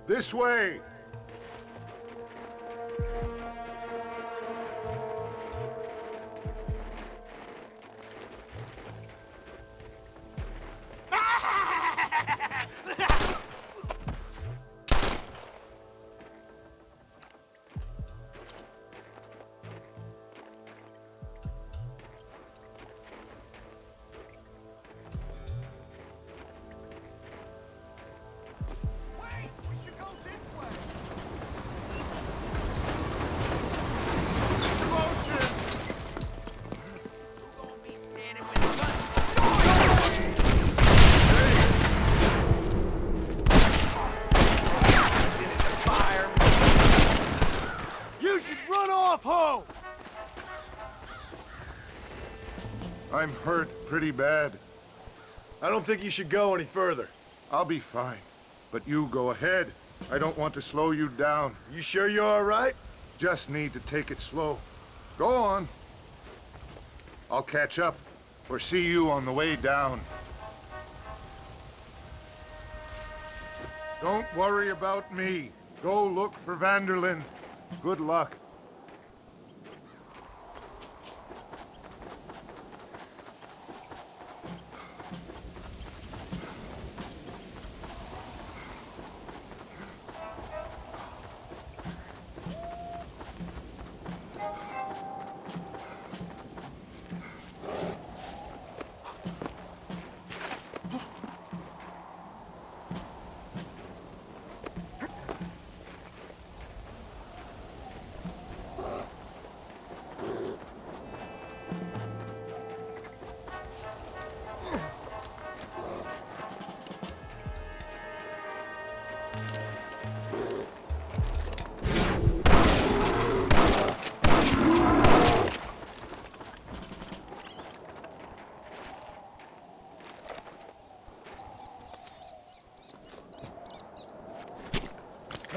Speaker 5: This way! I'm hurt pretty bad.
Speaker 1: I don't think you should go any further.
Speaker 5: I'll be fine, but you go ahead. I don't want to slow you down.
Speaker 1: You sure you're all right?
Speaker 5: Just need to take it slow. Go on. I'll catch up or see you on the way down. Don't worry about me. Go look for Vanderlyn. Good luck.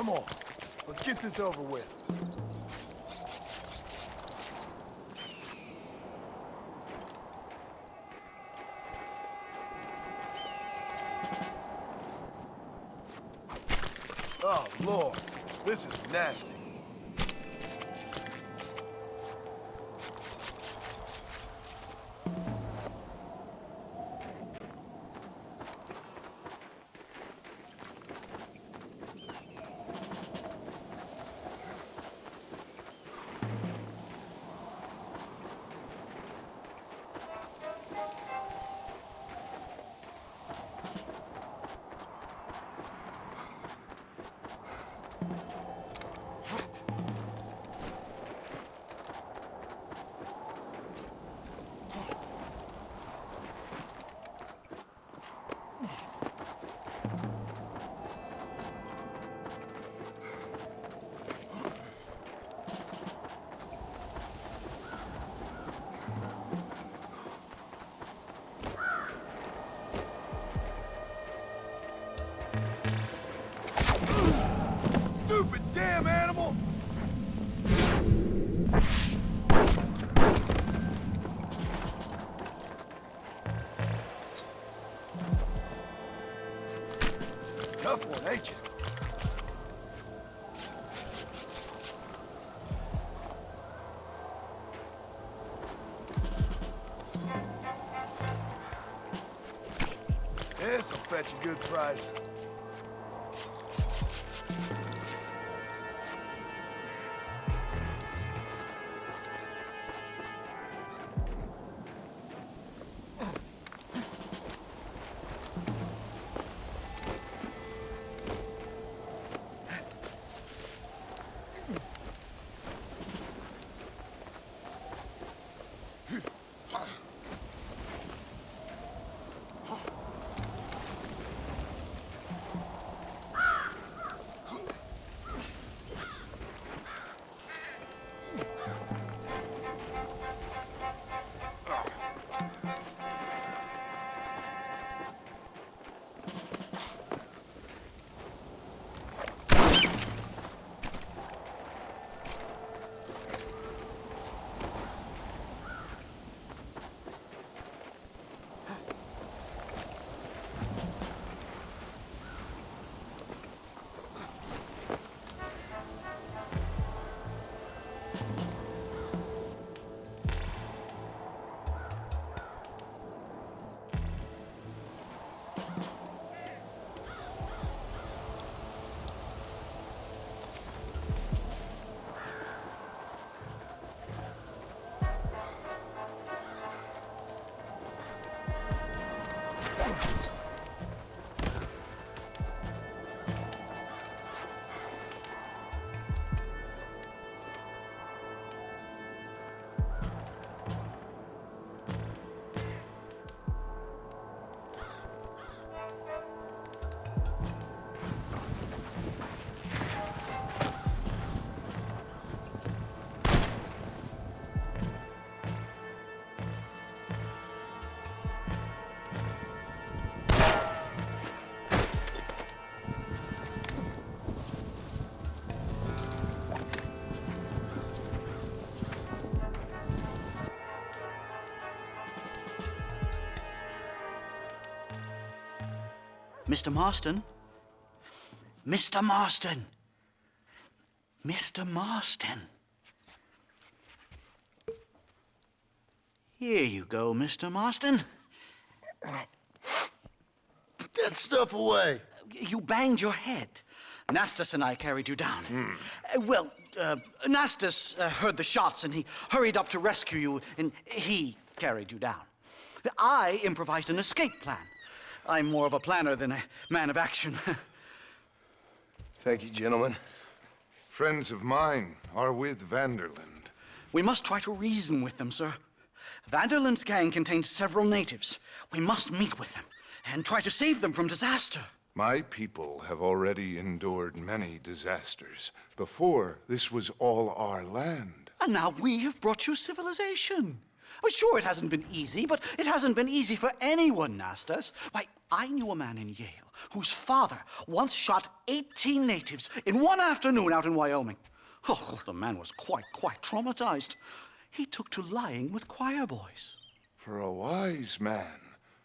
Speaker 1: Come on. Let's get this over with. Oh, Lord. This is nasty. Stupid damn animal! Tough one, ain't you? This'll fetch a good price.
Speaker 8: Mr. Marston? Mr. Marston! Mr. Marston! Here you go, Mr. Marston.
Speaker 5: Put that stuff away.
Speaker 8: You banged your head. Nastas and I carried you down. Nastas heard the shots and he hurried up to rescue you and he carried you down. I improvised an escape plan. I'm more of a planner than a man of action.
Speaker 11: Thank you, gentlemen. Friends of mine are with Vanderland.
Speaker 8: We must try to reason with them, sir. Vanderland's gang contains several natives. We must meet with them and try to save them from disaster.
Speaker 11: My people have already endured many disasters. Before, this was all our land.
Speaker 8: And now we have brought you civilization. Well, sure, it hasn't been easy, but it hasn't been easy for anyone, Nastas. Why, I knew a man in Yale whose father once shot 18 natives in one afternoon out in Wyoming. Oh, the man was quite traumatized. He took to lying with choir boys.
Speaker 5: For a wise man,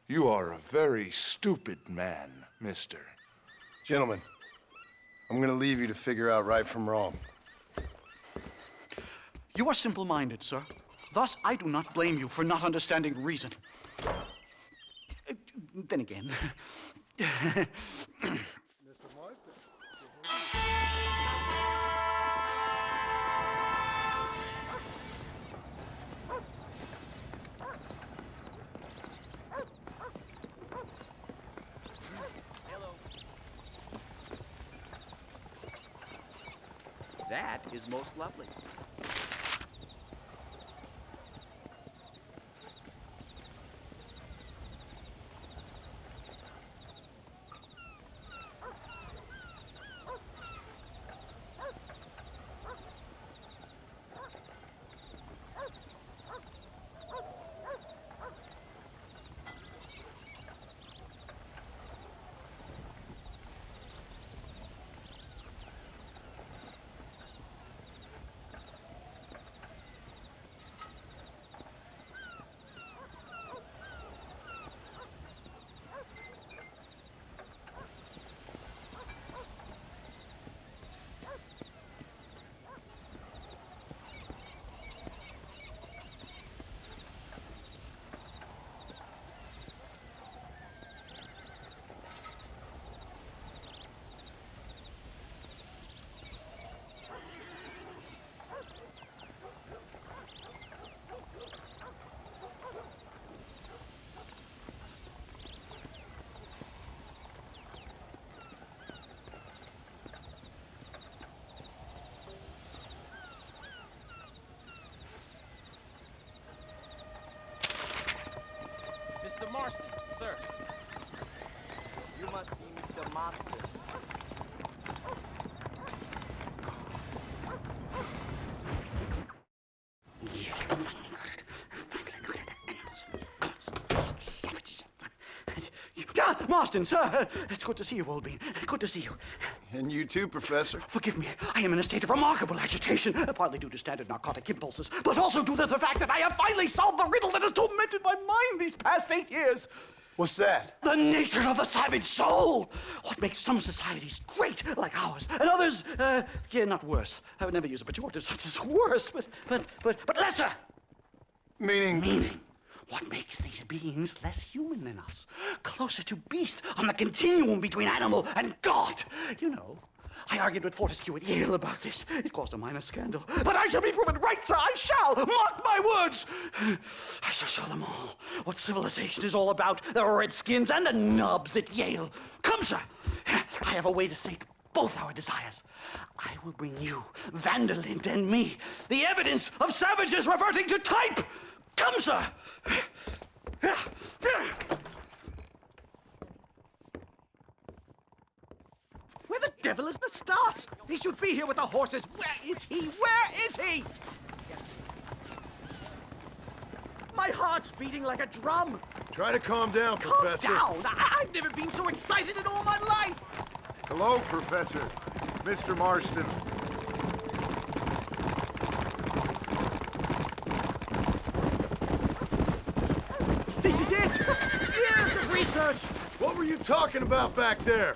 Speaker 5: you are a very stupid man, mister.
Speaker 1: Gentlemen, I'm gonna leave you to figure out right from wrong.
Speaker 8: You are simple-minded, sir. Thus, I do not blame you for not understanding reason. Then again...
Speaker 7: That is most lovely.
Speaker 9: Mr. Marston, sir. You must be Mr. Marston.
Speaker 8: Marston, sir! It's good to see you, old bean. Good to see you.
Speaker 1: And you too, Professor.
Speaker 8: Forgive me. I am in a state of remarkable agitation, partly due to standard narcotic impulses, but also due to the fact that I have finally solved the riddle that has tormented my mind these past 8 years.
Speaker 1: What's that?
Speaker 8: The nature of the savage soul! What makes some societies great, like ours, and others, not worse. I would never use a pejorative such as worse, but lesser!
Speaker 1: Meaning?
Speaker 8: What makes these beings less human than us? Closer to beast on the continuum between animal and God. You know, I argued with Fortescue at Yale about this. It caused a minor scandal. But I shall be proven right, sir. I shall. Mark my words. I shall show them all what civilization is all about. The redskins and the nubs at Yale. Come, sir. I have a way to sate both our desires. I will bring you, Vanderlyn, and me, the evidence of savages reverting to type. Come, sir!
Speaker 7: Where the devil is Nastas? He should be here with the horses. Where is he? Where is he? My heart's beating like a drum.
Speaker 1: Try to calm down,
Speaker 7: Calm
Speaker 1: Professor.
Speaker 7: down! I've never been so excited in all my life.
Speaker 4: Hello, Professor. Mr. Marston.
Speaker 7: This is it! Years of research!
Speaker 1: What were you talking about back there?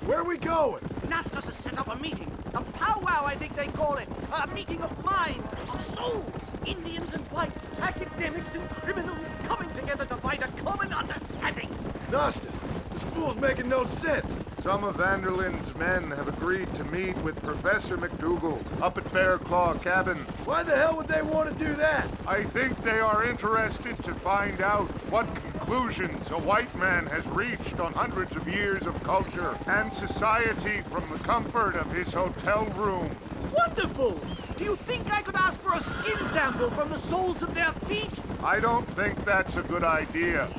Speaker 1: Where are we going?
Speaker 7: Nastas has set up a meeting. A powwow, I think they call it. A meeting of minds, of souls. Indians and whites, academics and criminals coming together to find a common understanding.
Speaker 1: Nastas, this fool's making no sense.
Speaker 4: Some of Vanderlyn's men have agreed to meet with Professor McDougal up at Bear Claw Cabin.
Speaker 1: Why the hell would they want to do that?
Speaker 4: I think they are interested to find out what conclusions a white man has reached on hundreds of years of culture and society from the comfort of his hotel room.
Speaker 7: Wonderful! Do you think I could ask for a skin sample from the soles of their feet?
Speaker 4: I don't think that's a good idea.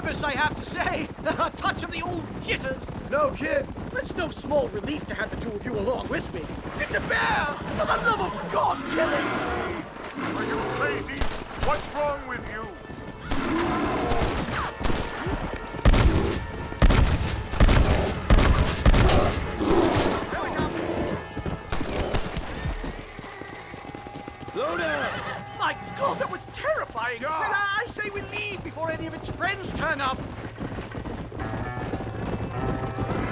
Speaker 8: nervous, I have to say. A touch of the old jitters.
Speaker 1: No kid.
Speaker 8: It's no small relief to have the two of you along with me. It's a bear! For the love of God, kill him!
Speaker 4: Are you crazy? What's wrong with you?
Speaker 1: Slow down.
Speaker 8: My God, that was terrifying!
Speaker 4: Yeah.
Speaker 8: And I say we leave before any of its friends turn up.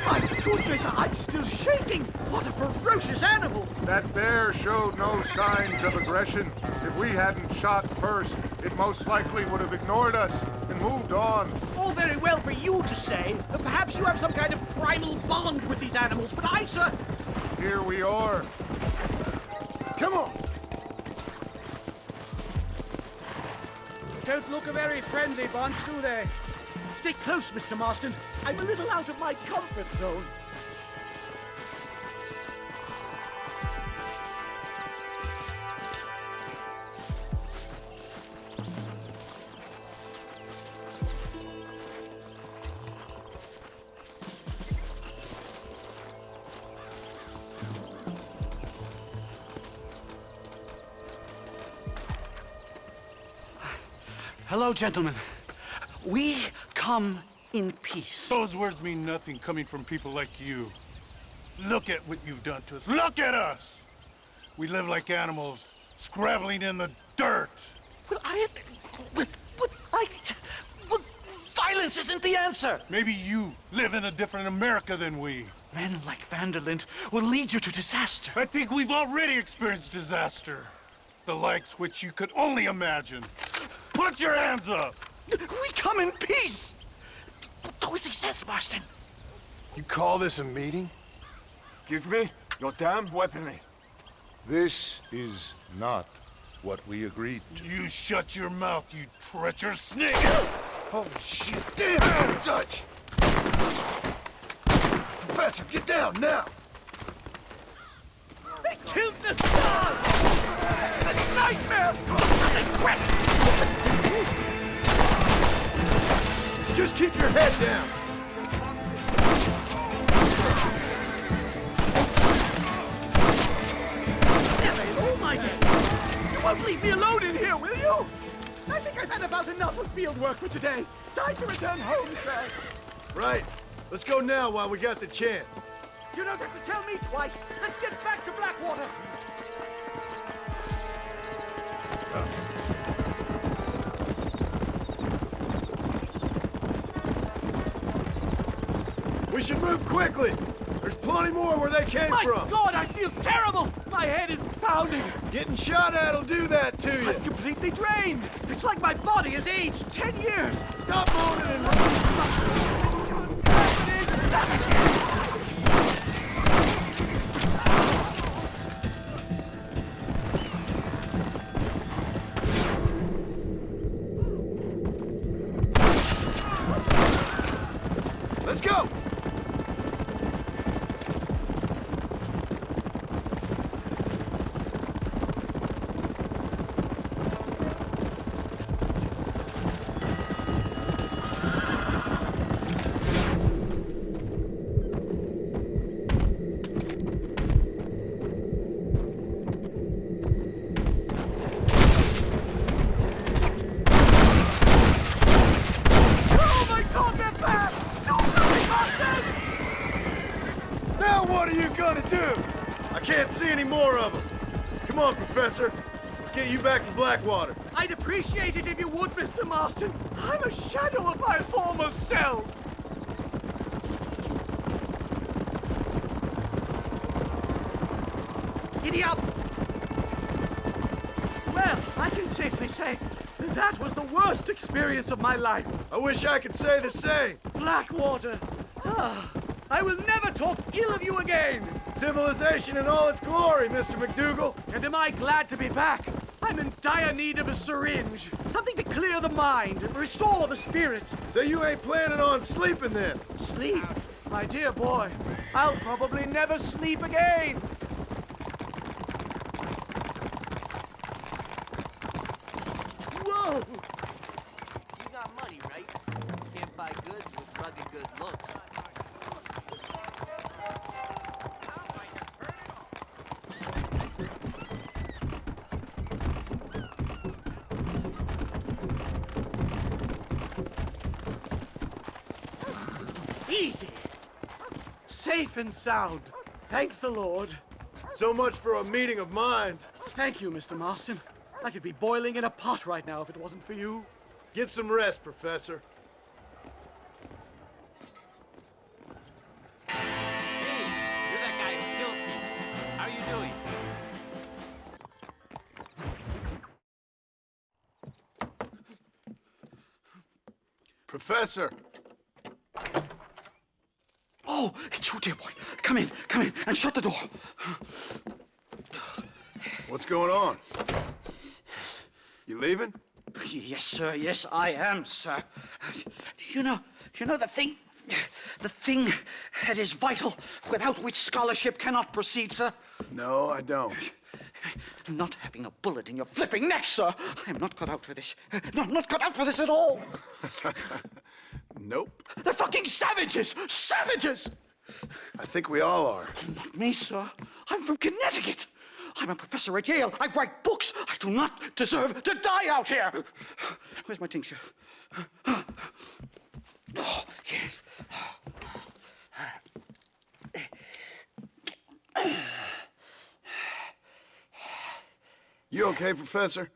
Speaker 8: My goodness, I'm still shaking! What a ferocious animal!
Speaker 4: That bear showed no signs of aggression. If we hadn't shot first, it most likely would have ignored us and moved on.
Speaker 8: All very well for you to say. Perhaps you have some kind of primal bond with these animals, but I, sir...
Speaker 4: Here we are.
Speaker 1: Come on.
Speaker 8: Don't look a very friendly bunch, do they? Stay close, Mr. Marston. I'm a little out of my comfort zone. Hello, gentlemen. We come in peace.
Speaker 12: Those words mean nothing coming from people like you. Look at what you've done to us. Look at us! We live like animals, scrabbling in the dirt.
Speaker 8: Well, violence isn't the answer.
Speaker 12: Maybe you live in a different America than we.
Speaker 8: Men like Vanderlyn will lead you to disaster.
Speaker 12: I think we've already experienced disaster. The likes which you could only imagine. Put your hands up!
Speaker 8: We come in peace! Do as he says, Marston.
Speaker 1: You call this a meeting?
Speaker 13: Give me your damn weaponry.
Speaker 11: This is not what we agreed to.
Speaker 12: You shut your mouth, you treacherous snake!
Speaker 1: Holy shit! Damn, Dutch! Professor, get down now!
Speaker 8: They killed the stars! It's a nightmare! Something quick!
Speaker 1: Just keep your head down!
Speaker 8: Oh my day! You won't leave me alone in here, will you? I think I've had about enough of field work for today. Time to return home, sir.
Speaker 1: Right. Let's go now while we got the chance.
Speaker 8: You don't have to tell me twice. Let's get back to Blackwater.
Speaker 1: We should move quickly. There's plenty more where they came
Speaker 8: My
Speaker 1: from.
Speaker 8: God, I feel terrible. My head is pounding.
Speaker 1: Getting shot at'll do that to you.
Speaker 8: I'm completely drained. It's like my body has aged 10 years.
Speaker 1: Stop moaning and... Let's go! What are you gonna do? I can't see any more of them. Come on, Professor. Let's get you back to Blackwater.
Speaker 8: I'd appreciate it if you would, Mr. Marston. I'm a shadow of my former self. Giddy up! Well, I can safely say that was the worst experience of my life.
Speaker 1: I wish I could say the same.
Speaker 8: Blackwater. I will never talk ill of you again.
Speaker 1: Civilization in all its glory, Mr. McDougal.
Speaker 8: And am I glad to be back? I'm in dire need of a syringe. Something to clear the mind and restore the spirit.
Speaker 1: So you ain't planning on sleeping then?
Speaker 8: Sleep? My dear boy, I'll probably never sleep again. Whoa!
Speaker 9: You got money, right? Can't
Speaker 7: Easy. Safe and sound. Thank the Lord.
Speaker 1: So much for a meeting of minds.
Speaker 7: Thank you, Mr. Marston. I could be boiling in a pot right now if it wasn't for you.
Speaker 1: Get some rest, Professor.
Speaker 9: Hey, you're that guy who kills people. How are you doing?
Speaker 1: Professor!
Speaker 8: Oh, it's you, dear boy. Come in, and shut the door.
Speaker 1: What's going on? You leaving?
Speaker 8: Yes, sir. Yes, I am, sir. You know the thing that is vital, without which scholarship cannot proceed, sir?
Speaker 1: No, I don't.
Speaker 8: Not having a bullet in your flipping neck, sir. I am not cut out for this. No, I'm not cut out for this at all.
Speaker 1: Nope.
Speaker 8: They're fucking savages! Savages!
Speaker 1: I think we all are.
Speaker 8: Not me, sir. I'm from Connecticut. I'm a professor at Yale. I write books. I do not deserve to die out here. Where's my tincture? Oh, yes.
Speaker 1: You okay, Professor?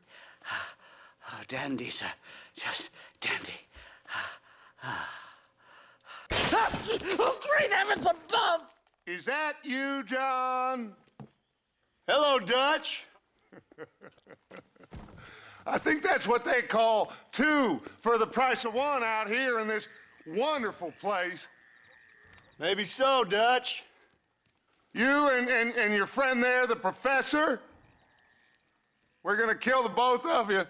Speaker 8: Oh, dandy, sir. Just dandy. Oh, great heavens above!
Speaker 11: Is that you, John?
Speaker 3: Hello, Dutch.
Speaker 11: I think that's what they call two for the price of one out here in this wonderful place.
Speaker 3: Maybe so, Dutch.
Speaker 11: You and your friend there, the professor, we're gonna kill the both of you.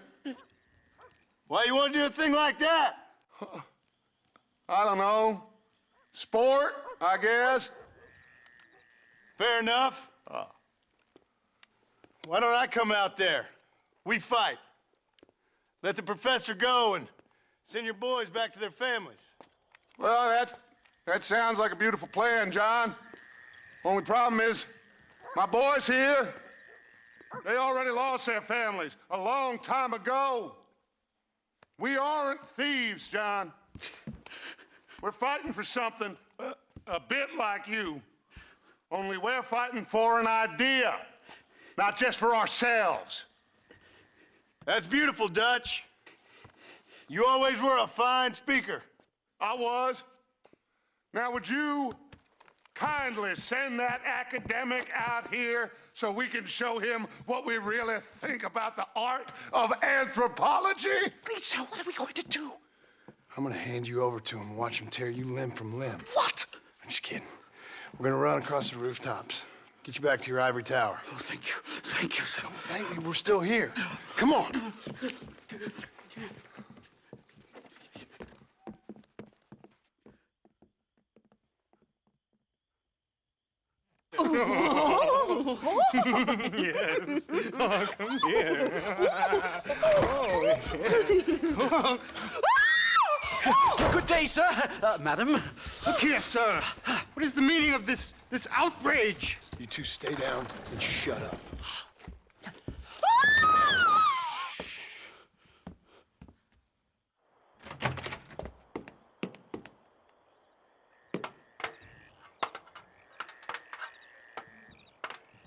Speaker 3: Why you want to do a thing like that?
Speaker 11: I don't know. Sport, I guess.
Speaker 3: Fair enough. Why don't I come out there? We fight. Let the professor go and send your boys back to their families.
Speaker 11: Well, that sounds like a beautiful plan, John. Only problem is, my boys here, they already lost their families a long time ago. We aren't thieves, John. We're fighting for something a bit like you. Only we're fighting for an idea, not just for ourselves.
Speaker 3: That's beautiful, Dutch. You always were a fine speaker.
Speaker 11: I was. Now, would you kindly send that academic out here so we can show him what we really think about the art of anthropology?
Speaker 8: Please, sir, what are we going to do?
Speaker 1: I'm gonna hand you over to him and watch him tear you limb from limb.
Speaker 8: What?
Speaker 1: I'm just kidding. We're gonna run across the rooftops. Get you back to your ivory tower.
Speaker 8: Oh, thank you. Thank you, sir.
Speaker 1: Thank me, we're still here. Come on.
Speaker 3: Yes. Oh, come here.
Speaker 8: Good day, sir. Madam.
Speaker 12: Look here, sir. What is the meaning of this outrage?
Speaker 1: You two stay down and shut up.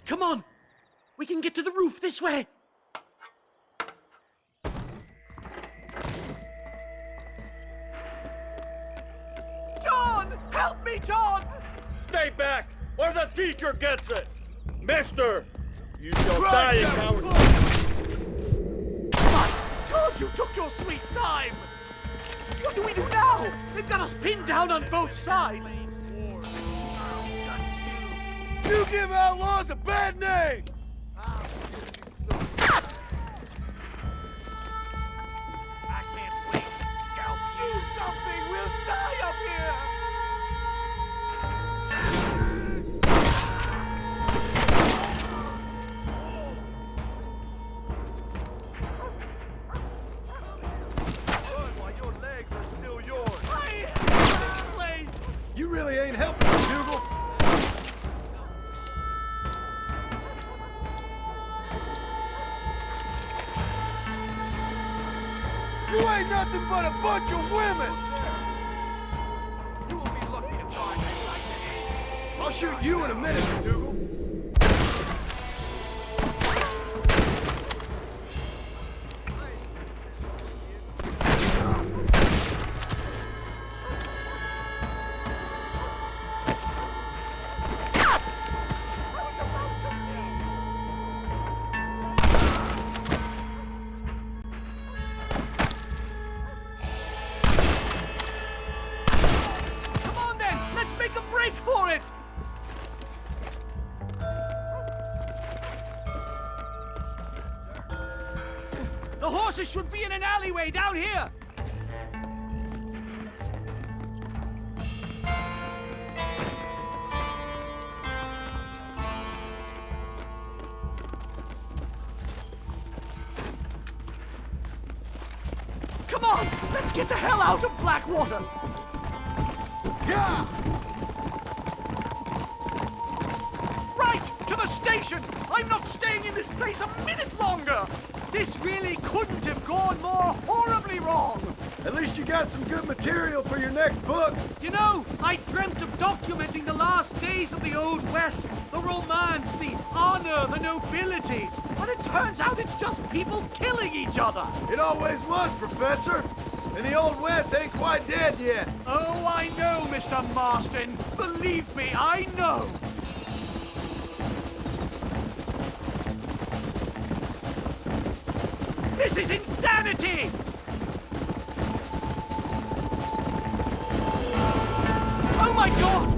Speaker 7: Come on. We can get to the roof this way. John! Help me, John!
Speaker 14: Stay back, or the teacher gets it! Mister, you shall die in cowardice.
Speaker 7: My God, you took your sweet time! What do we do now? They've got us pinned down on both sides.
Speaker 1: You give outlaws a bad name!
Speaker 9: I can't wait to scalp you.
Speaker 7: Do something! We'll die up here!
Speaker 14: Run while your legs are still yours.
Speaker 7: I hate this place!
Speaker 1: You really ain't helping, Dougal. You ain't nothing but a bunch of women!
Speaker 14: You will be lucky
Speaker 1: shoot you in a minute, McDougal.
Speaker 7: Come on then, let's make a break for it! The horses should be in an alleyway down here! Come on, let's get the hell out of Blackwater!
Speaker 1: Yeah!
Speaker 7: Right, to the station! I'm not staying in this place a minute longer! This really couldn't have gone more horribly wrong!
Speaker 1: At least you got some good material for your next book.
Speaker 7: You know, I dreamt of documenting the last days of the Old West. The romance, the honor, the nobility. But it turns out it's just people killing each other.
Speaker 1: It always was, Professor. And the Old West ain't quite dead yet.
Speaker 7: Oh, I know, Mr. Marston. Believe me, I know. This is insanity! Oh my God!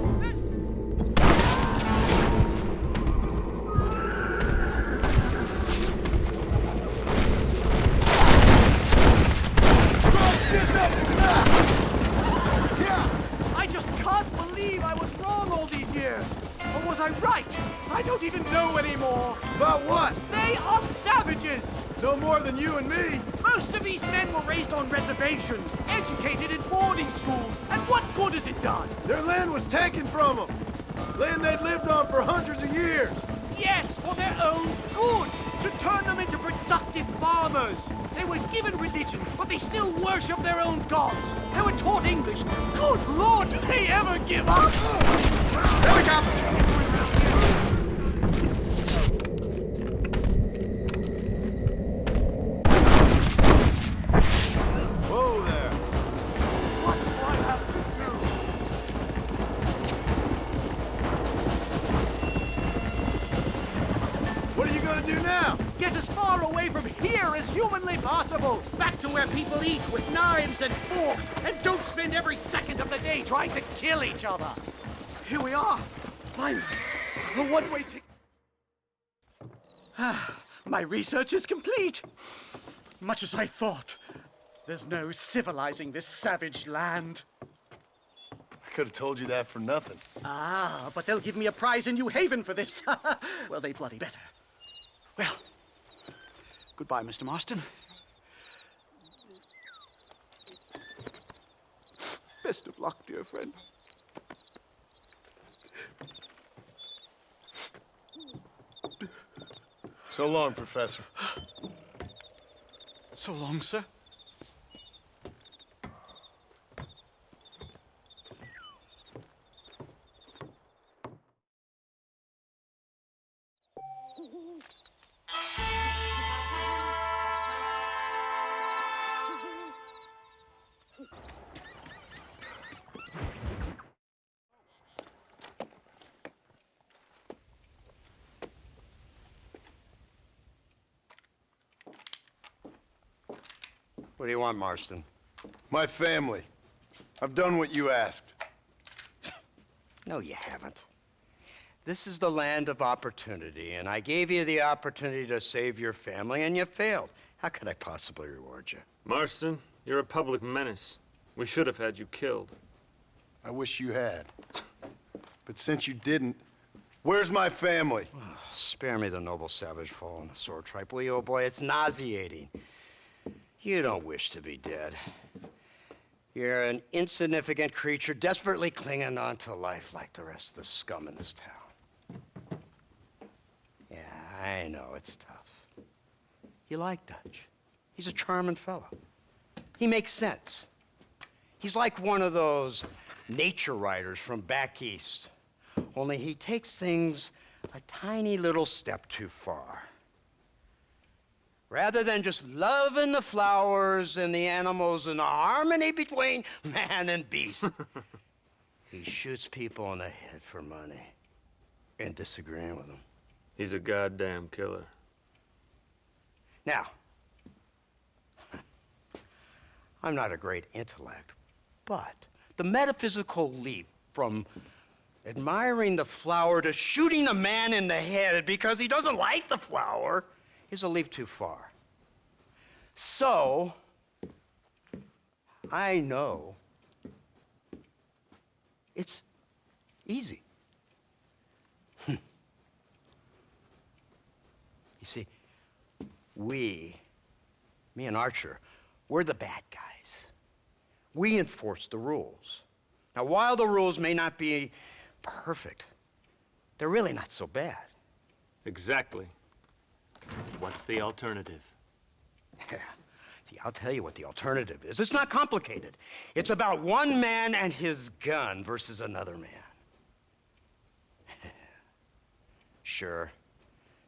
Speaker 7: I just can't believe I was wrong all these years. Or was I right? I don't even know anymore.
Speaker 1: About what?
Speaker 7: They are savages!
Speaker 1: No more than you and me.
Speaker 7: Most of these men were raised on reservations, educated in boarding schools, and what good has it done?
Speaker 1: Their land was taken from them. Land they'd lived on for hundreds of years.
Speaker 7: Yes, for their own good, to turn them into productive farmers. They were given religion, but they still worship their own gods. They were taught English. Good Lord, do they ever give up?
Speaker 1: Whoa there.
Speaker 7: What do I have to do?
Speaker 1: What are you gonna do now?
Speaker 7: Get as far away from here as humanly possible. Back to where people eat with knives and forks and don't spend every second of the day trying to kill each other. Here we are. Finally, the one-way ticket. My research is complete. Much as I thought. There's no civilizing this savage land.
Speaker 1: I could have told you that for nothing.
Speaker 7: Ah, but they'll give me a prize in New Haven for this. Well, they bloody better.
Speaker 8: Well, goodbye, Mr. Marston. Best of luck, dear friend.
Speaker 1: So long, Professor.
Speaker 8: So long, sir.
Speaker 2: What do you want, Marston?
Speaker 1: My family. I've done what you asked.
Speaker 2: No, you haven't. This is the land of opportunity, and I gave you the opportunity to save your family, and you failed. How could I possibly reward you?
Speaker 6: Marston, you're a public menace. We should have had you killed.
Speaker 1: I wish you had. But since you didn't, where's my family?
Speaker 2: Oh, spare me the noble savage fall on the sword tripe, will you, old boy? It's nauseating. You don't wish to be dead. You're an insignificant creature desperately clinging on to life like the rest of the scum in this town. Yeah, I know, it's tough. You like Dutch. He's a charming fellow. He makes sense. He's like one of those nature writers from back east. Only he takes things a tiny little step too far. Rather than just loving the flowers and the animals and the harmony between man and beast, he shoots people in the head for money and disagreeing with them.
Speaker 6: He's a goddamn killer.
Speaker 2: Now, I'm not a great intellect, but the metaphysical leap from admiring the flower to shooting a man in the head because he doesn't like the flower is a leap too far. So, I know it's easy. You see, me and Archer, we're the bad guys. We enforce the rules. Now, while the rules may not be perfect, they're really not so bad.
Speaker 6: Exactly. What's the alternative?
Speaker 2: Yeah. See, I'll tell you what the alternative is. It's not complicated. It's about one man and his gun versus another man. Sure,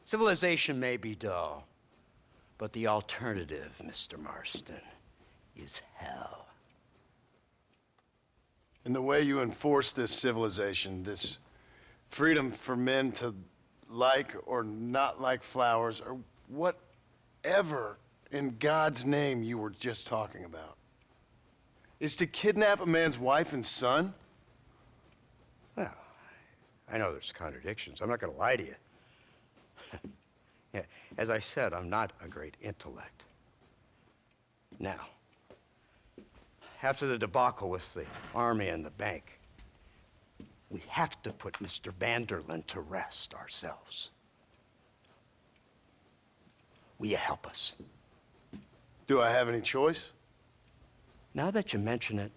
Speaker 2: civilization may be dull, but the alternative, Mr. Marston, is hell.
Speaker 1: And the way you enforce this civilization, this freedom for men to like or not like flowers, or whatever in God's name you were just talking about, is to kidnap a man's wife and son?
Speaker 2: Well, I know there's contradictions. I'm not going to lie to you. Yeah, as I said, I'm not a great intellect. Now, after the debacle with the army and the bank, we have to put Mr. Vanderlyn to rest ourselves. Will you help us?
Speaker 1: Do I have any choice?
Speaker 2: Now that you mention it,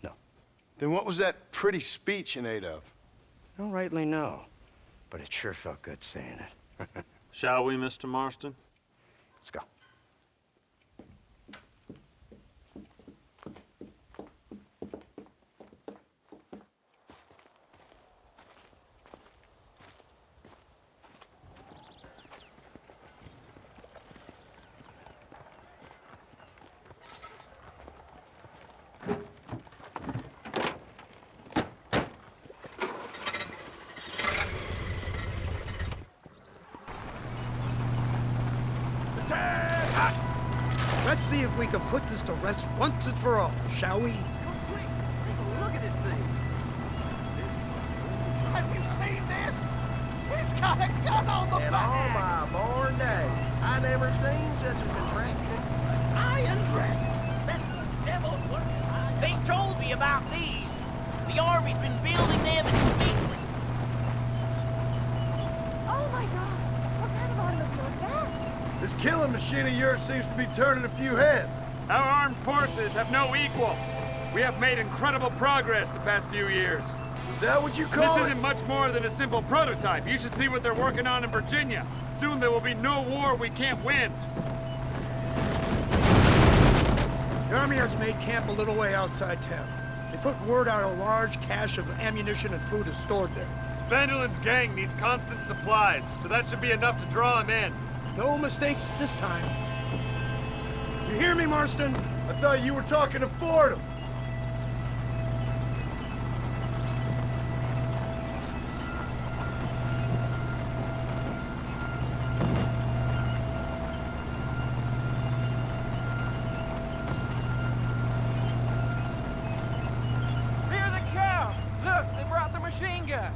Speaker 2: no.
Speaker 1: Then what was that pretty speech in aid of?
Speaker 2: I don't rightly know, but it sure felt good saying it.
Speaker 6: Shall we, Mr. Marston?
Speaker 2: Let's go.
Speaker 7: Let's see if we can put this to rest once and for all, shall we?
Speaker 9: Look at this thing.
Speaker 3: Have you seen this? He's got a gun on the back!
Speaker 15: all my born days, I never seen such a contraption.
Speaker 8: Iron Dragon. That's the devil's work. They told me about these. The Army's been building them in secret.
Speaker 10: Oh my God! What kind of automobile is that?
Speaker 1: This killing machine of yours seems to be turning a few heads.
Speaker 6: Our armed forces have no equal. We have made incredible progress the past few years.
Speaker 1: Is that what you call
Speaker 6: This
Speaker 1: it?
Speaker 6: isn't much more than a simple prototype. You should see what they're working on in Virginia. Soon there will be no war we can't win.
Speaker 7: The Army has made camp a little way outside town. They put word out a large cache of ammunition and food is stored there.
Speaker 6: Vanderlyn's gang needs constant supplies, so that should be enough to draw him in.
Speaker 7: No mistakes this time. You hear me, Marston?
Speaker 1: I thought you were talking to Fordham.
Speaker 9: Near the cow. Look, they brought the machine gun.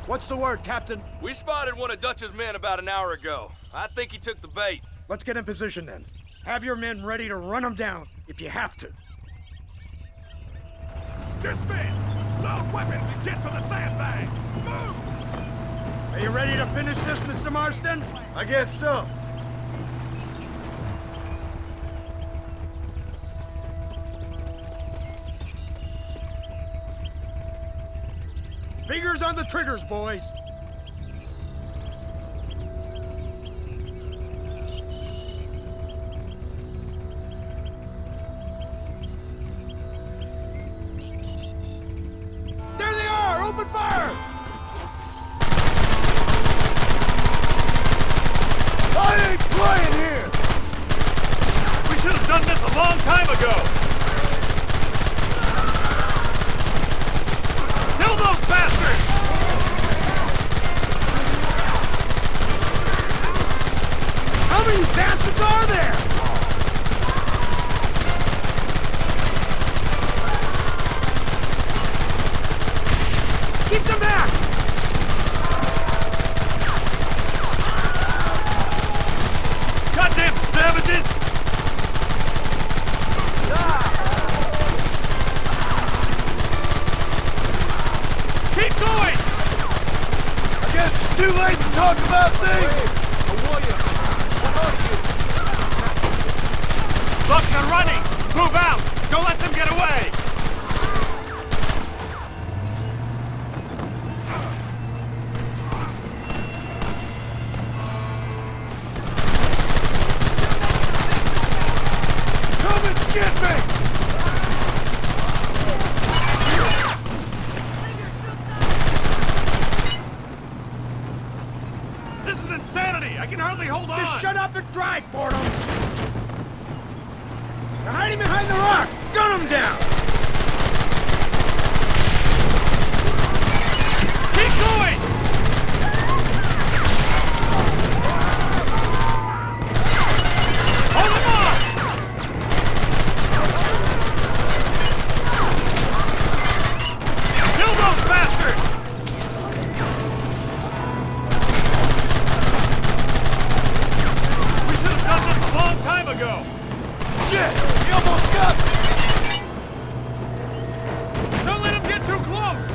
Speaker 7: What's the word, Captain?
Speaker 14: We spotted one of Dutch's men about an hour ago. I think he took the bait.
Speaker 7: Let's get in position then. Have your men ready to run them down if you have to.
Speaker 12: Dismiss! Load weapons and get to the sandbag! Move!
Speaker 7: Are you ready to finish this, Mr. Marston?
Speaker 1: I guess so.
Speaker 7: Fingers on the triggers, boys.
Speaker 6: long time ago! Kill those bastards!
Speaker 7: How many bastards are there? Keep them back!
Speaker 6: Goddamn savages! Keep going!
Speaker 1: I guess it's too late to talk about things!
Speaker 6: Look, they're running! Move out! Don't let them get away!
Speaker 1: Come and get me!
Speaker 6: This is insanity! I can hardly hold on!
Speaker 7: Just shut up and drive, Fordham! They're hiding behind the rock! Gun them down!
Speaker 6: Keep going! Hold them off! Kill those bastards! We should have done this a long time ago!
Speaker 1: Shit! He almost got me!
Speaker 6: Don't let him get too close!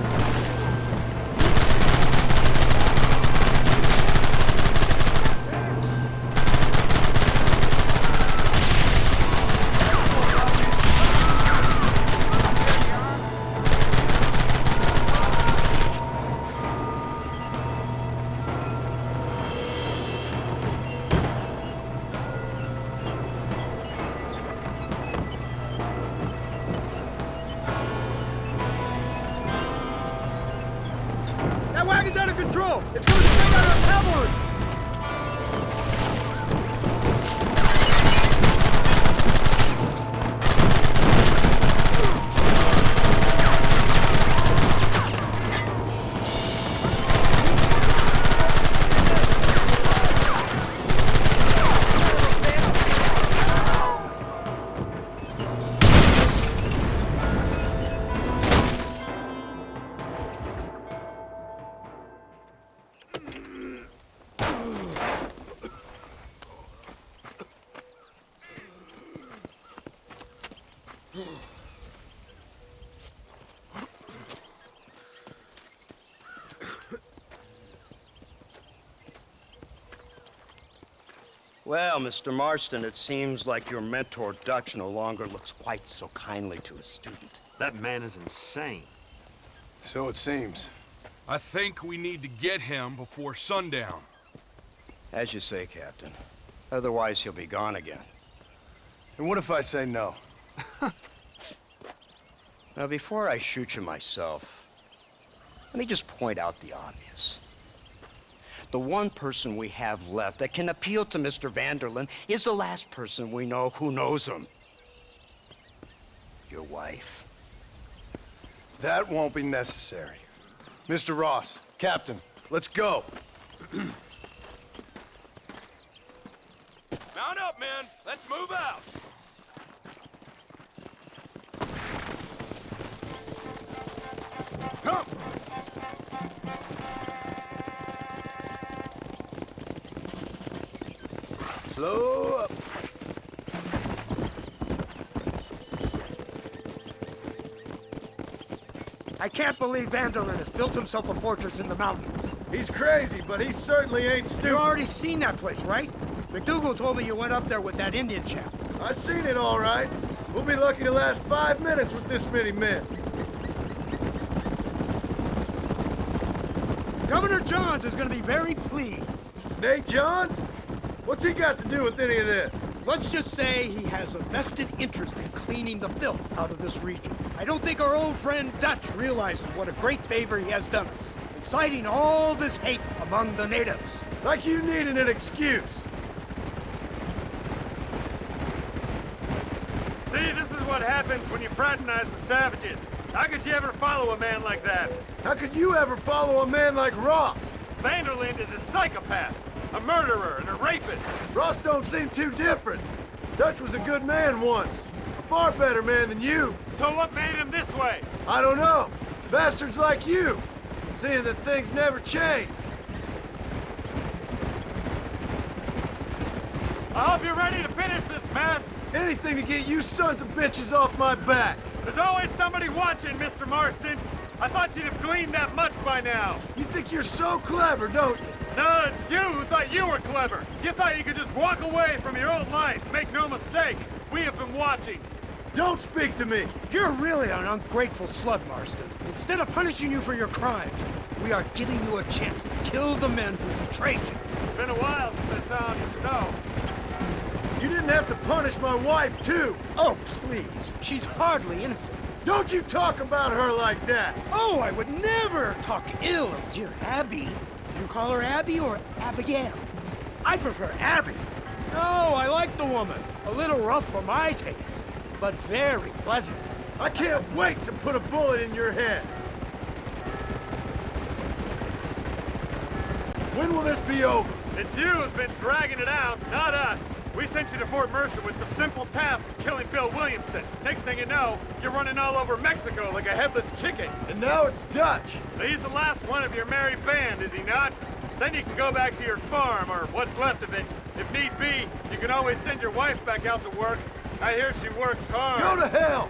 Speaker 7: That wagon's out of control! It's going straight out of cavalry!
Speaker 2: Well, Mr. Marston, it seems like your mentor Dutch no longer looks quite so kindly to his student.
Speaker 6: That man is insane.
Speaker 1: So it seems.
Speaker 13: I think we need to get him before sundown.
Speaker 2: As you say, Captain. Otherwise, he'll be gone again.
Speaker 1: And what if I say no?
Speaker 2: Now, before I shoot you myself, let me just point out the obvious. The one person we have left that can appeal to Mr. Vanderlyn is the last person we know who knows him. Your wife.
Speaker 1: That won't be necessary. Mr. Ross, Captain, let's go.
Speaker 13: Mount up, men. Let's move out.
Speaker 1: Come! Slow up.
Speaker 7: I can't believe Vanderlyn has built himself a fortress in the mountains.
Speaker 1: He's crazy, but he certainly ain't
Speaker 7: You've
Speaker 1: stupid.
Speaker 7: already seen that place, right? McDougal told me you went up there with that Indian chap.
Speaker 1: I seen it all right. We'll be lucky to last 5 minutes with this many men.
Speaker 7: Governor Johns is going to be very pleased.
Speaker 1: Nate Johns? What's he got to do with any of this?
Speaker 7: Let's just say he has a vested interest in cleaning the filth out of this region. I don't think our old friend Dutch realizes what a great favor he has done us, inciting all this hate among the natives.
Speaker 1: Like you needed an excuse.
Speaker 6: See, this is what happens when you fraternize with savages. How could you ever follow a man like that?
Speaker 1: How could you ever follow a man like Ross?
Speaker 6: Vanderlyn is a psychopath, a murderer, and a rapist.
Speaker 1: Ross don't seem too different. Dutch was a good man once. A far better man than you.
Speaker 6: So what made him this way?
Speaker 1: I don't know. Bastards like you. Seeing that things never change.
Speaker 6: I hope you're ready to finish this mess.
Speaker 1: Anything to get you sons of bitches off my back.
Speaker 6: There's always somebody watching, Mr. Marston. I thought you'd have gleaned that much by now.
Speaker 1: You think you're so clever, don't you?
Speaker 6: No, it's you who thought you were clever. You thought you could just walk away from your old life. Make no mistake, we have been watching.
Speaker 1: Don't speak to me.
Speaker 7: You're really an ungrateful slug, Marston. Instead of punishing you for your crimes, we are giving you a chance to kill the men who betrayed you.
Speaker 6: It's been a while since I saw on the snow.
Speaker 1: You didn't have to punish my wife, too.
Speaker 7: Oh, please. She's hardly innocent.
Speaker 1: Don't you talk about her like that.
Speaker 7: Oh, I would never talk ill of dear Abby. You call her Abby or Abigail? I prefer Abby. No, I like the woman. A little rough for my taste, but very pleasant.
Speaker 1: I can't wait to put a bullet in your head. When will this be over?
Speaker 6: It's you who's been dragging it out, not us. We sent you to Fort Mercer with the simple task of killing Bill Williamson. Next thing you know, you're running all over Mexico like a headless chicken.
Speaker 1: And now it's Dutch.
Speaker 6: He's the last one of your merry band, is he not? Then you can go back to your farm, or what's left of it. If need be, you can always send your wife back out to work. I hear she works hard.
Speaker 1: Go to hell!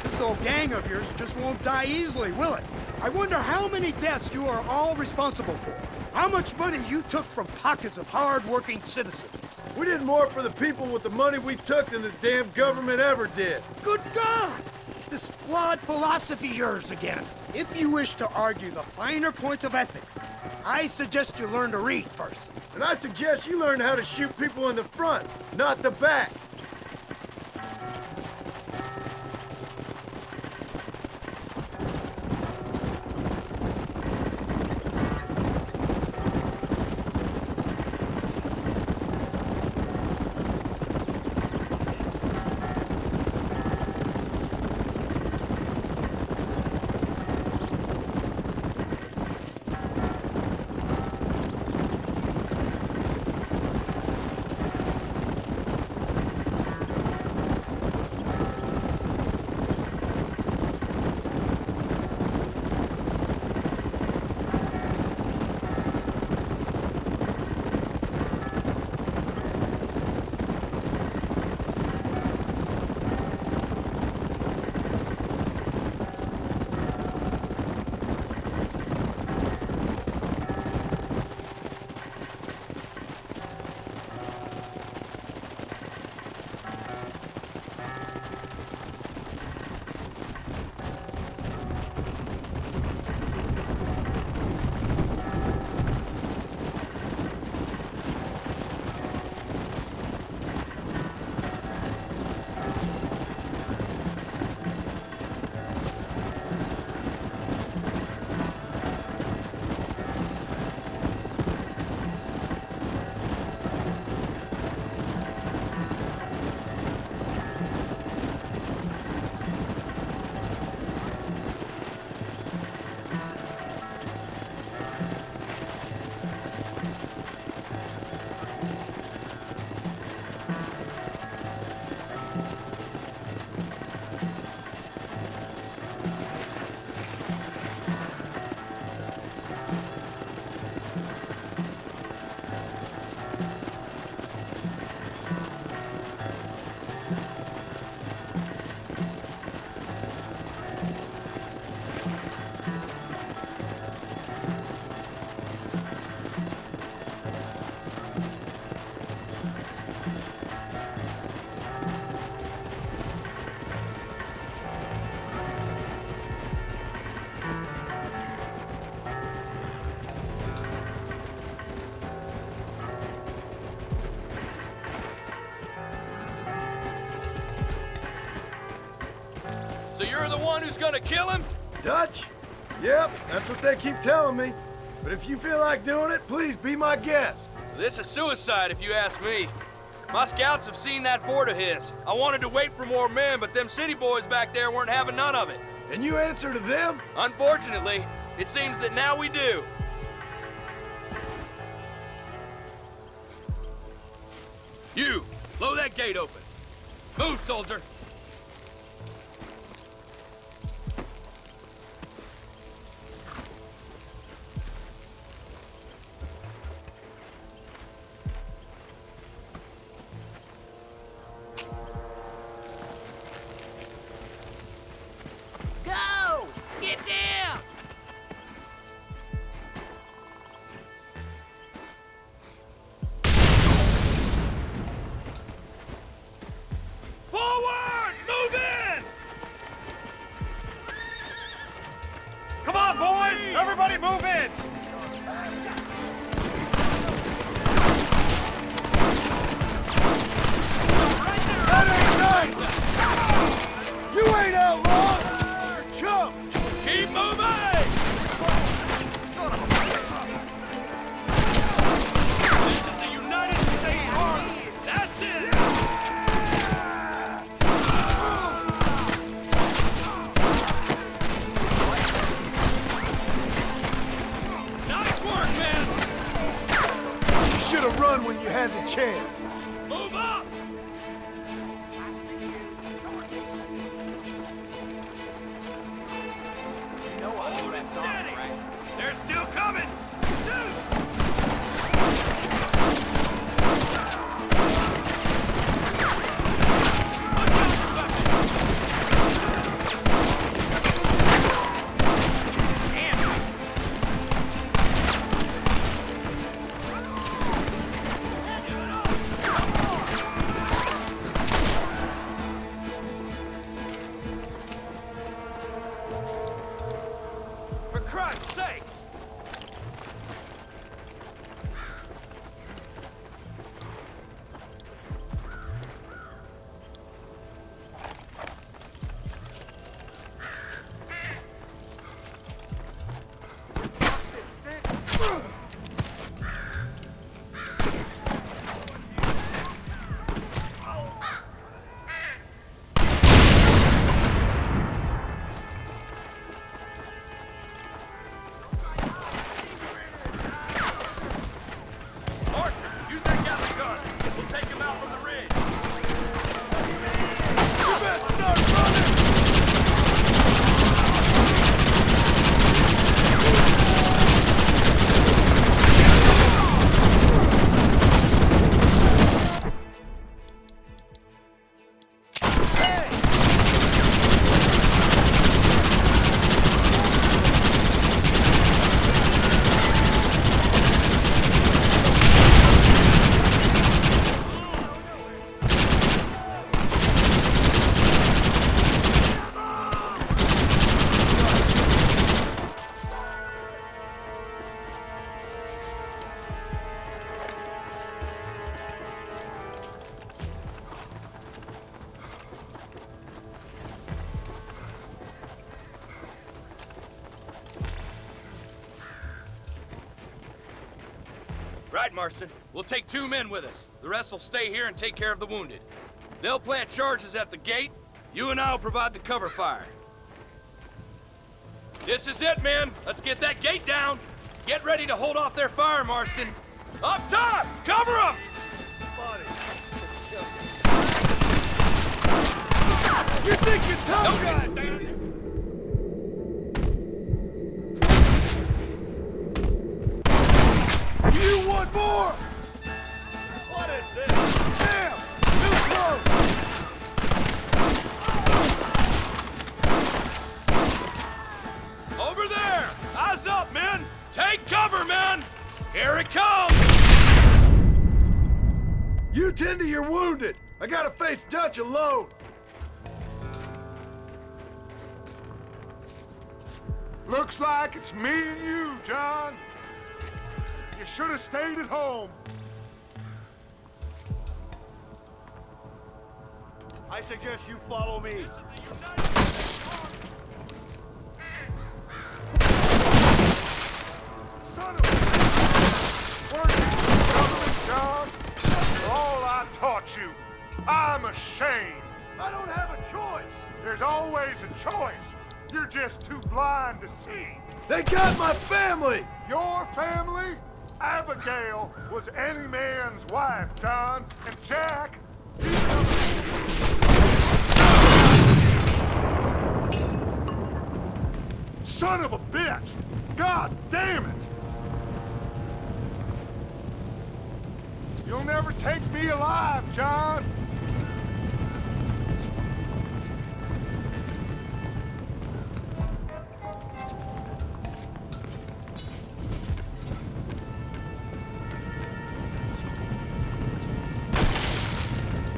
Speaker 7: This old gang of yours just won't die easily, will it? I wonder how many deaths you are all responsible for. How much money you took from pockets of hard-working citizens.
Speaker 1: We did more for the people with the money we took than the damn government ever did.
Speaker 7: Good God! This flawed philosophy yours again. If you wish to argue the finer points of ethics, I suggest you learn to read first.
Speaker 1: And I suggest you learn how to shoot people in the front, not the back.
Speaker 14: So you're the one who's gonna kill him?
Speaker 1: Dutch? Yep, that's what they keep telling me. But if you feel like doing it, please be my guest.
Speaker 14: This is suicide if you ask me.
Speaker 13: My scouts have seen that fort of his. I wanted to wait for more men, but them city boys back there weren't having none of it.
Speaker 1: And you answer to them?
Speaker 13: Unfortunately, it seems that now we do. You, blow that gate open. Move, soldier.
Speaker 15: Go! Get down!
Speaker 13: Forward! Move in!
Speaker 6: Come on, boys! Everybody move in!
Speaker 1: That ain't nice! You ain't outlaws! You're chumps!
Speaker 13: Keep moving! This is the United States Army! That's it! Nice work, man!
Speaker 1: You should have run when you had the chance.
Speaker 13: Move up! Steady! They're still coming! Shoot! For Christ's sake! Marston, use that Gatling gun. We'll take him out from the ridge.
Speaker 1: You better start running!
Speaker 13: Right, Marston. We'll take 2 men with us. The rest will stay here and take care of the wounded. They'll plant charges at the gate. You and I'll provide the cover fire. This is it, men. Let's get that gate down. Get ready to hold off their fire, Marston. Up top! Cover them!
Speaker 1: You think you're tough,
Speaker 13: Don't
Speaker 1: guys?
Speaker 13: just stand there.
Speaker 1: You want more?
Speaker 6: What is this?
Speaker 1: Damn! Too close!
Speaker 13: Over there! Eyes up, men! Take cover, men! Here it comes!
Speaker 1: You tend to your wounded. I gotta face Dutch alone.
Speaker 4: Looks like it's me and you, John. You should have stayed at home.
Speaker 14: I suggest you follow me.
Speaker 4: Son of a... Weren't you government, John? After all I taught a shame.
Speaker 1: I don't have a choice.
Speaker 4: There's always a choice. You're just too blind to see.
Speaker 1: They got my family!
Speaker 4: Your family? Abigail was any man's wife, John. And Jack, son of a bitch! God damn it! You'll never take me alive, John!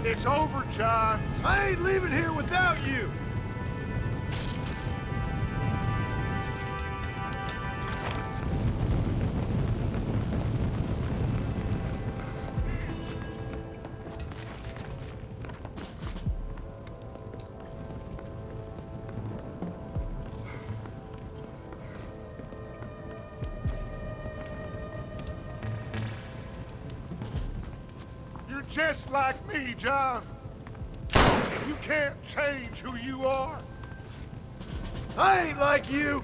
Speaker 4: It's over, John.
Speaker 1: I ain't leaving here without you!
Speaker 4: You're just like me, John. You can't change who you are.
Speaker 1: I ain't like you!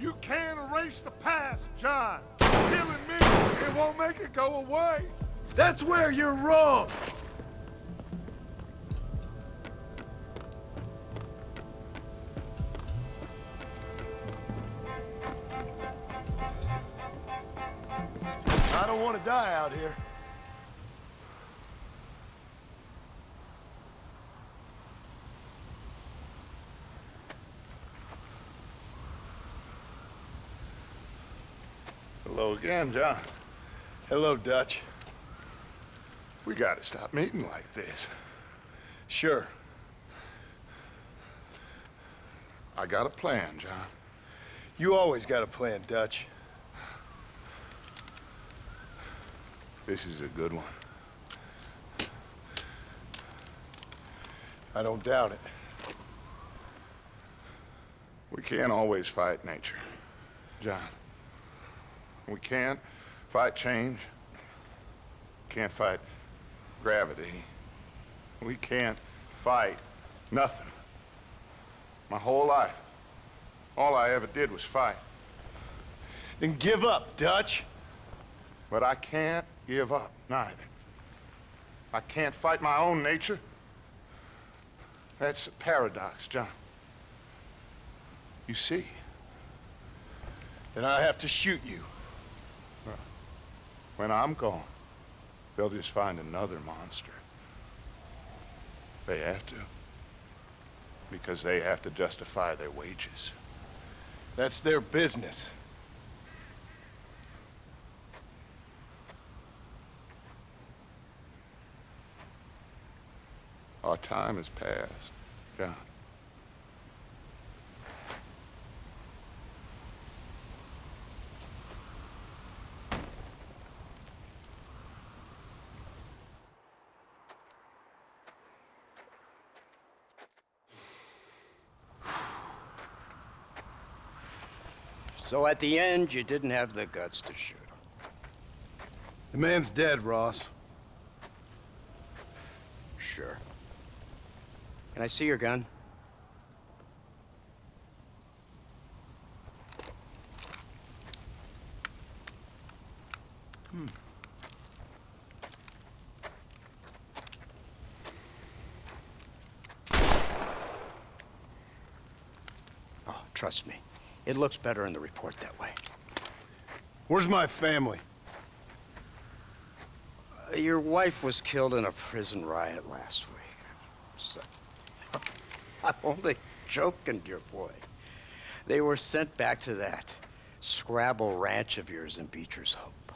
Speaker 4: You can't erase the past, John. Killing me, it won't make it go away.
Speaker 1: That's where you're wrong! I don't want to die out here.
Speaker 11: Hello again, John.
Speaker 1: Hello, Dutch.
Speaker 11: We gotta stop meeting like this.
Speaker 1: Sure.
Speaker 11: I got a plan, John.
Speaker 1: You always got a plan, Dutch.
Speaker 11: This is a good one.
Speaker 1: I don't doubt it.
Speaker 11: We can't always fight nature, John. We can't fight change. Can't fight gravity. We can't fight nothing. My whole life, all I ever did was fight.
Speaker 1: Then give up, Dutch.
Speaker 11: But I can't give up, neither. I can't fight my own nature. That's a paradox, John. You see?
Speaker 1: Then I have to shoot you.
Speaker 11: When I'm gone, they'll just find another monster. They have to. Because they have to justify their wages.
Speaker 1: That's their business.
Speaker 11: Our time has passed, John.
Speaker 2: So at the end, you didn't have the guts to shoot him.
Speaker 1: The man's dead, Ross.
Speaker 2: Sure. Can I see your gun? Oh, trust me. It looks better in the report that way.
Speaker 1: Where's my family?
Speaker 2: Your wife was killed in a prison riot last week. So, I'm only joking, dear boy. They were sent back to that Scrabble ranch of yours in Beecher's Hope.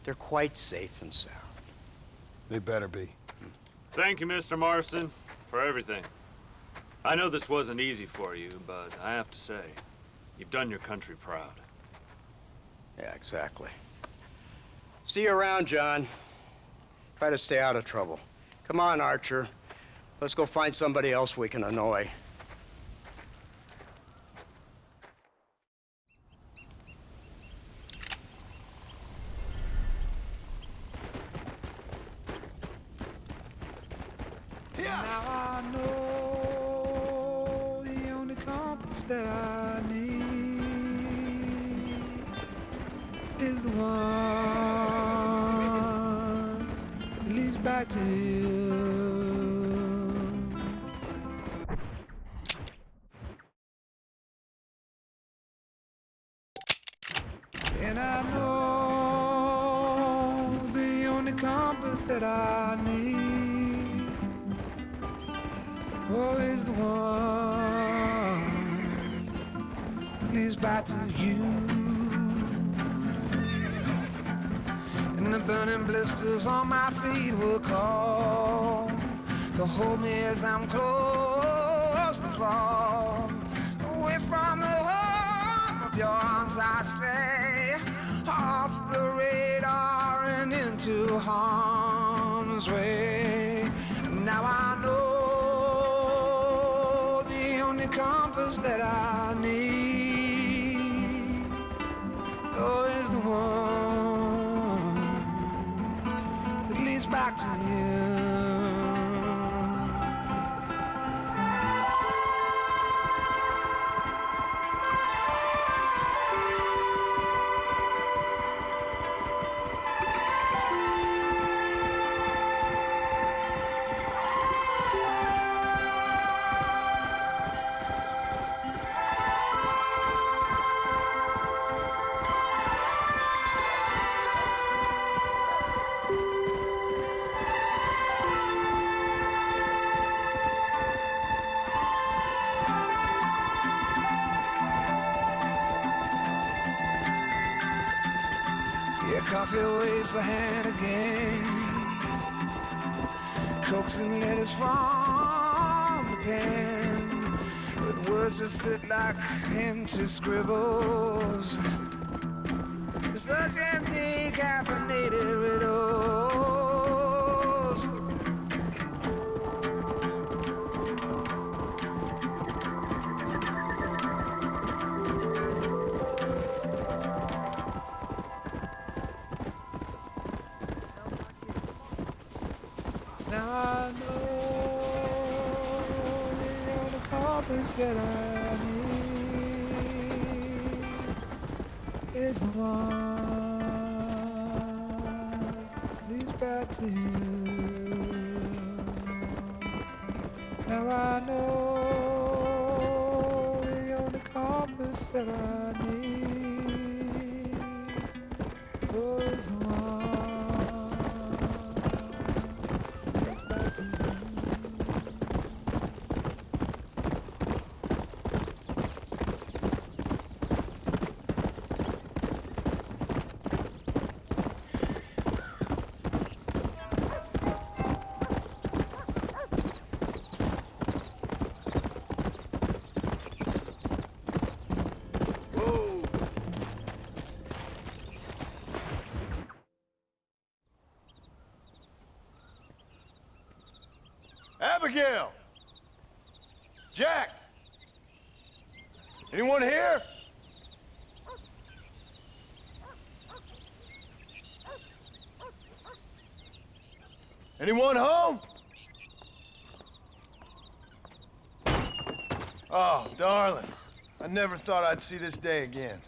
Speaker 2: They're quite safe and sound.
Speaker 1: They better be.
Speaker 6: Thank you, Mr. Marston, for everything. I know this wasn't easy for you, but I have to say, you've done your country proud.
Speaker 2: Yeah, exactly. See you around, John. Try to stay out of trouble. Come on, Archer. Let's go find somebody else we can annoy.
Speaker 16: Now I know the only compass that I need is the one that leads back to you. And I know the only compass that I need is the one leads back to you. And the burning blisters on my feet will call to hold me as I'm close to fall. Away from the home of your arms I stray, off the radar and into harm's way. Now I know compass that I need, is the one that leads back to you. Coffee waves the hand again, coaxing letters from the pen, but words just sit like empty scribbles, such empty caffeinated riddles. Now I know the only compass that I need is the one that leads back to you. Now I know the only compass that I need is the one.
Speaker 1: Abigail! Jack! Anyone here? Anyone home? Oh, darling. I never thought I'd see this day again.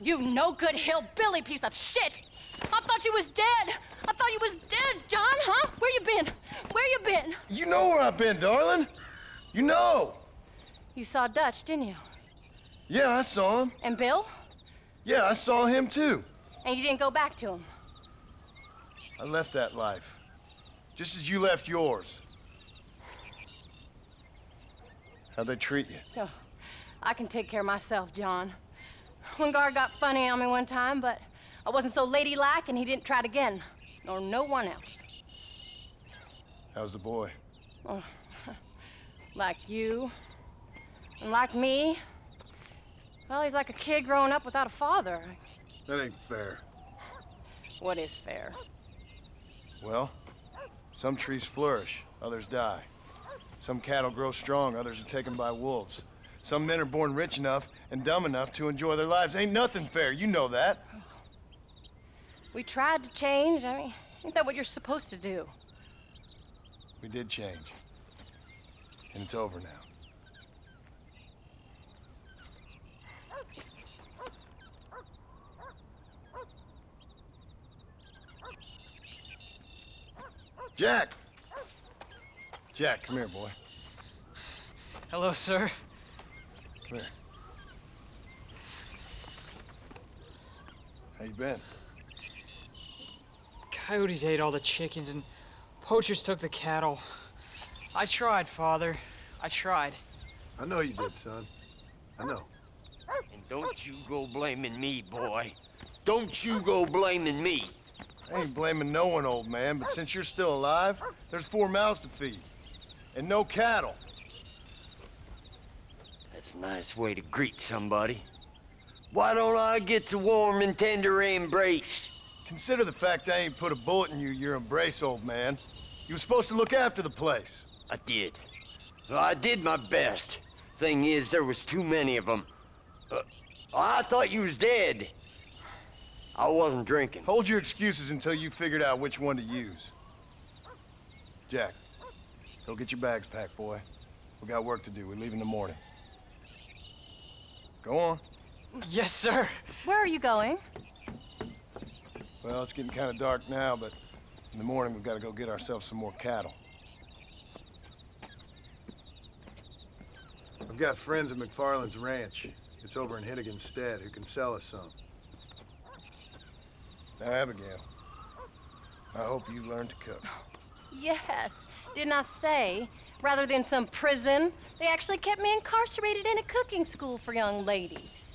Speaker 10: You no-good hillbilly piece of shit! I thought you was dead! I thought you was dead, John, huh? Where you been? Where you been?
Speaker 1: You know where I've been, darling. You know.
Speaker 10: You saw Dutch, didn't you?
Speaker 1: Yeah, I saw him.
Speaker 10: And Bill?
Speaker 1: Yeah, I saw him too.
Speaker 10: And you didn't go back to him?
Speaker 1: I left that life. Just as you left yours. How'd they treat you?
Speaker 10: Oh, I can take care of myself, John. Wingard got funny on me one time, but I wasn't so ladylike and he didn't try it again. Nor no one else.
Speaker 1: How's the boy?
Speaker 10: Oh, like you, and like me. Well, he's like a kid growing up without a father.
Speaker 1: That ain't fair.
Speaker 10: What is fair?
Speaker 1: Well, some trees flourish, others die. Some cattle grow strong, others are taken by wolves. Some men are born rich enough and dumb enough to enjoy their lives. Ain't nothing fair, you know that.
Speaker 10: We tried to change. I mean, ain't that what you're supposed to do?
Speaker 1: We did change. And it's over now. Jack! Jack, come here, boy.
Speaker 17: Hello, sir.
Speaker 1: Come here. How you been?
Speaker 17: Coyotes ate all the chickens and poachers took the cattle. I tried, Father. I tried.
Speaker 1: I know you did, son. I know.
Speaker 18: And don't you go blaming me, boy. Don't you go blaming me.
Speaker 1: I ain't blaming no one, old man, but since you're still alive, there's 4 mouths to feed. And no cattle.
Speaker 18: That's a nice way to greet somebody. Why don't I get the warm and tender embrace?
Speaker 1: Consider the fact I ain't put a bullet in your embrace, old man. You were supposed to look after the place.
Speaker 18: I did. Well, I did my best. Thing is, there was too many of them. I thought you was dead. I wasn't drinking.
Speaker 1: Hold your excuses until you figured out which one to use. Jack, go get your bags packed, boy. We got work to do. We leave in the morning. Go on.
Speaker 17: Yes, sir.
Speaker 10: Where are you going?
Speaker 1: Well, it's getting kind of dark now, but in the morning we've got to go get ourselves some more cattle. I've got friends at McFarland's ranch. It's over in Hittigan's Stead who can sell us some. Now, Abigail, I hope you learned to cook.
Speaker 10: Yes. Didn't I say, rather than some prison, they actually kept me incarcerated in a cooking school for young ladies.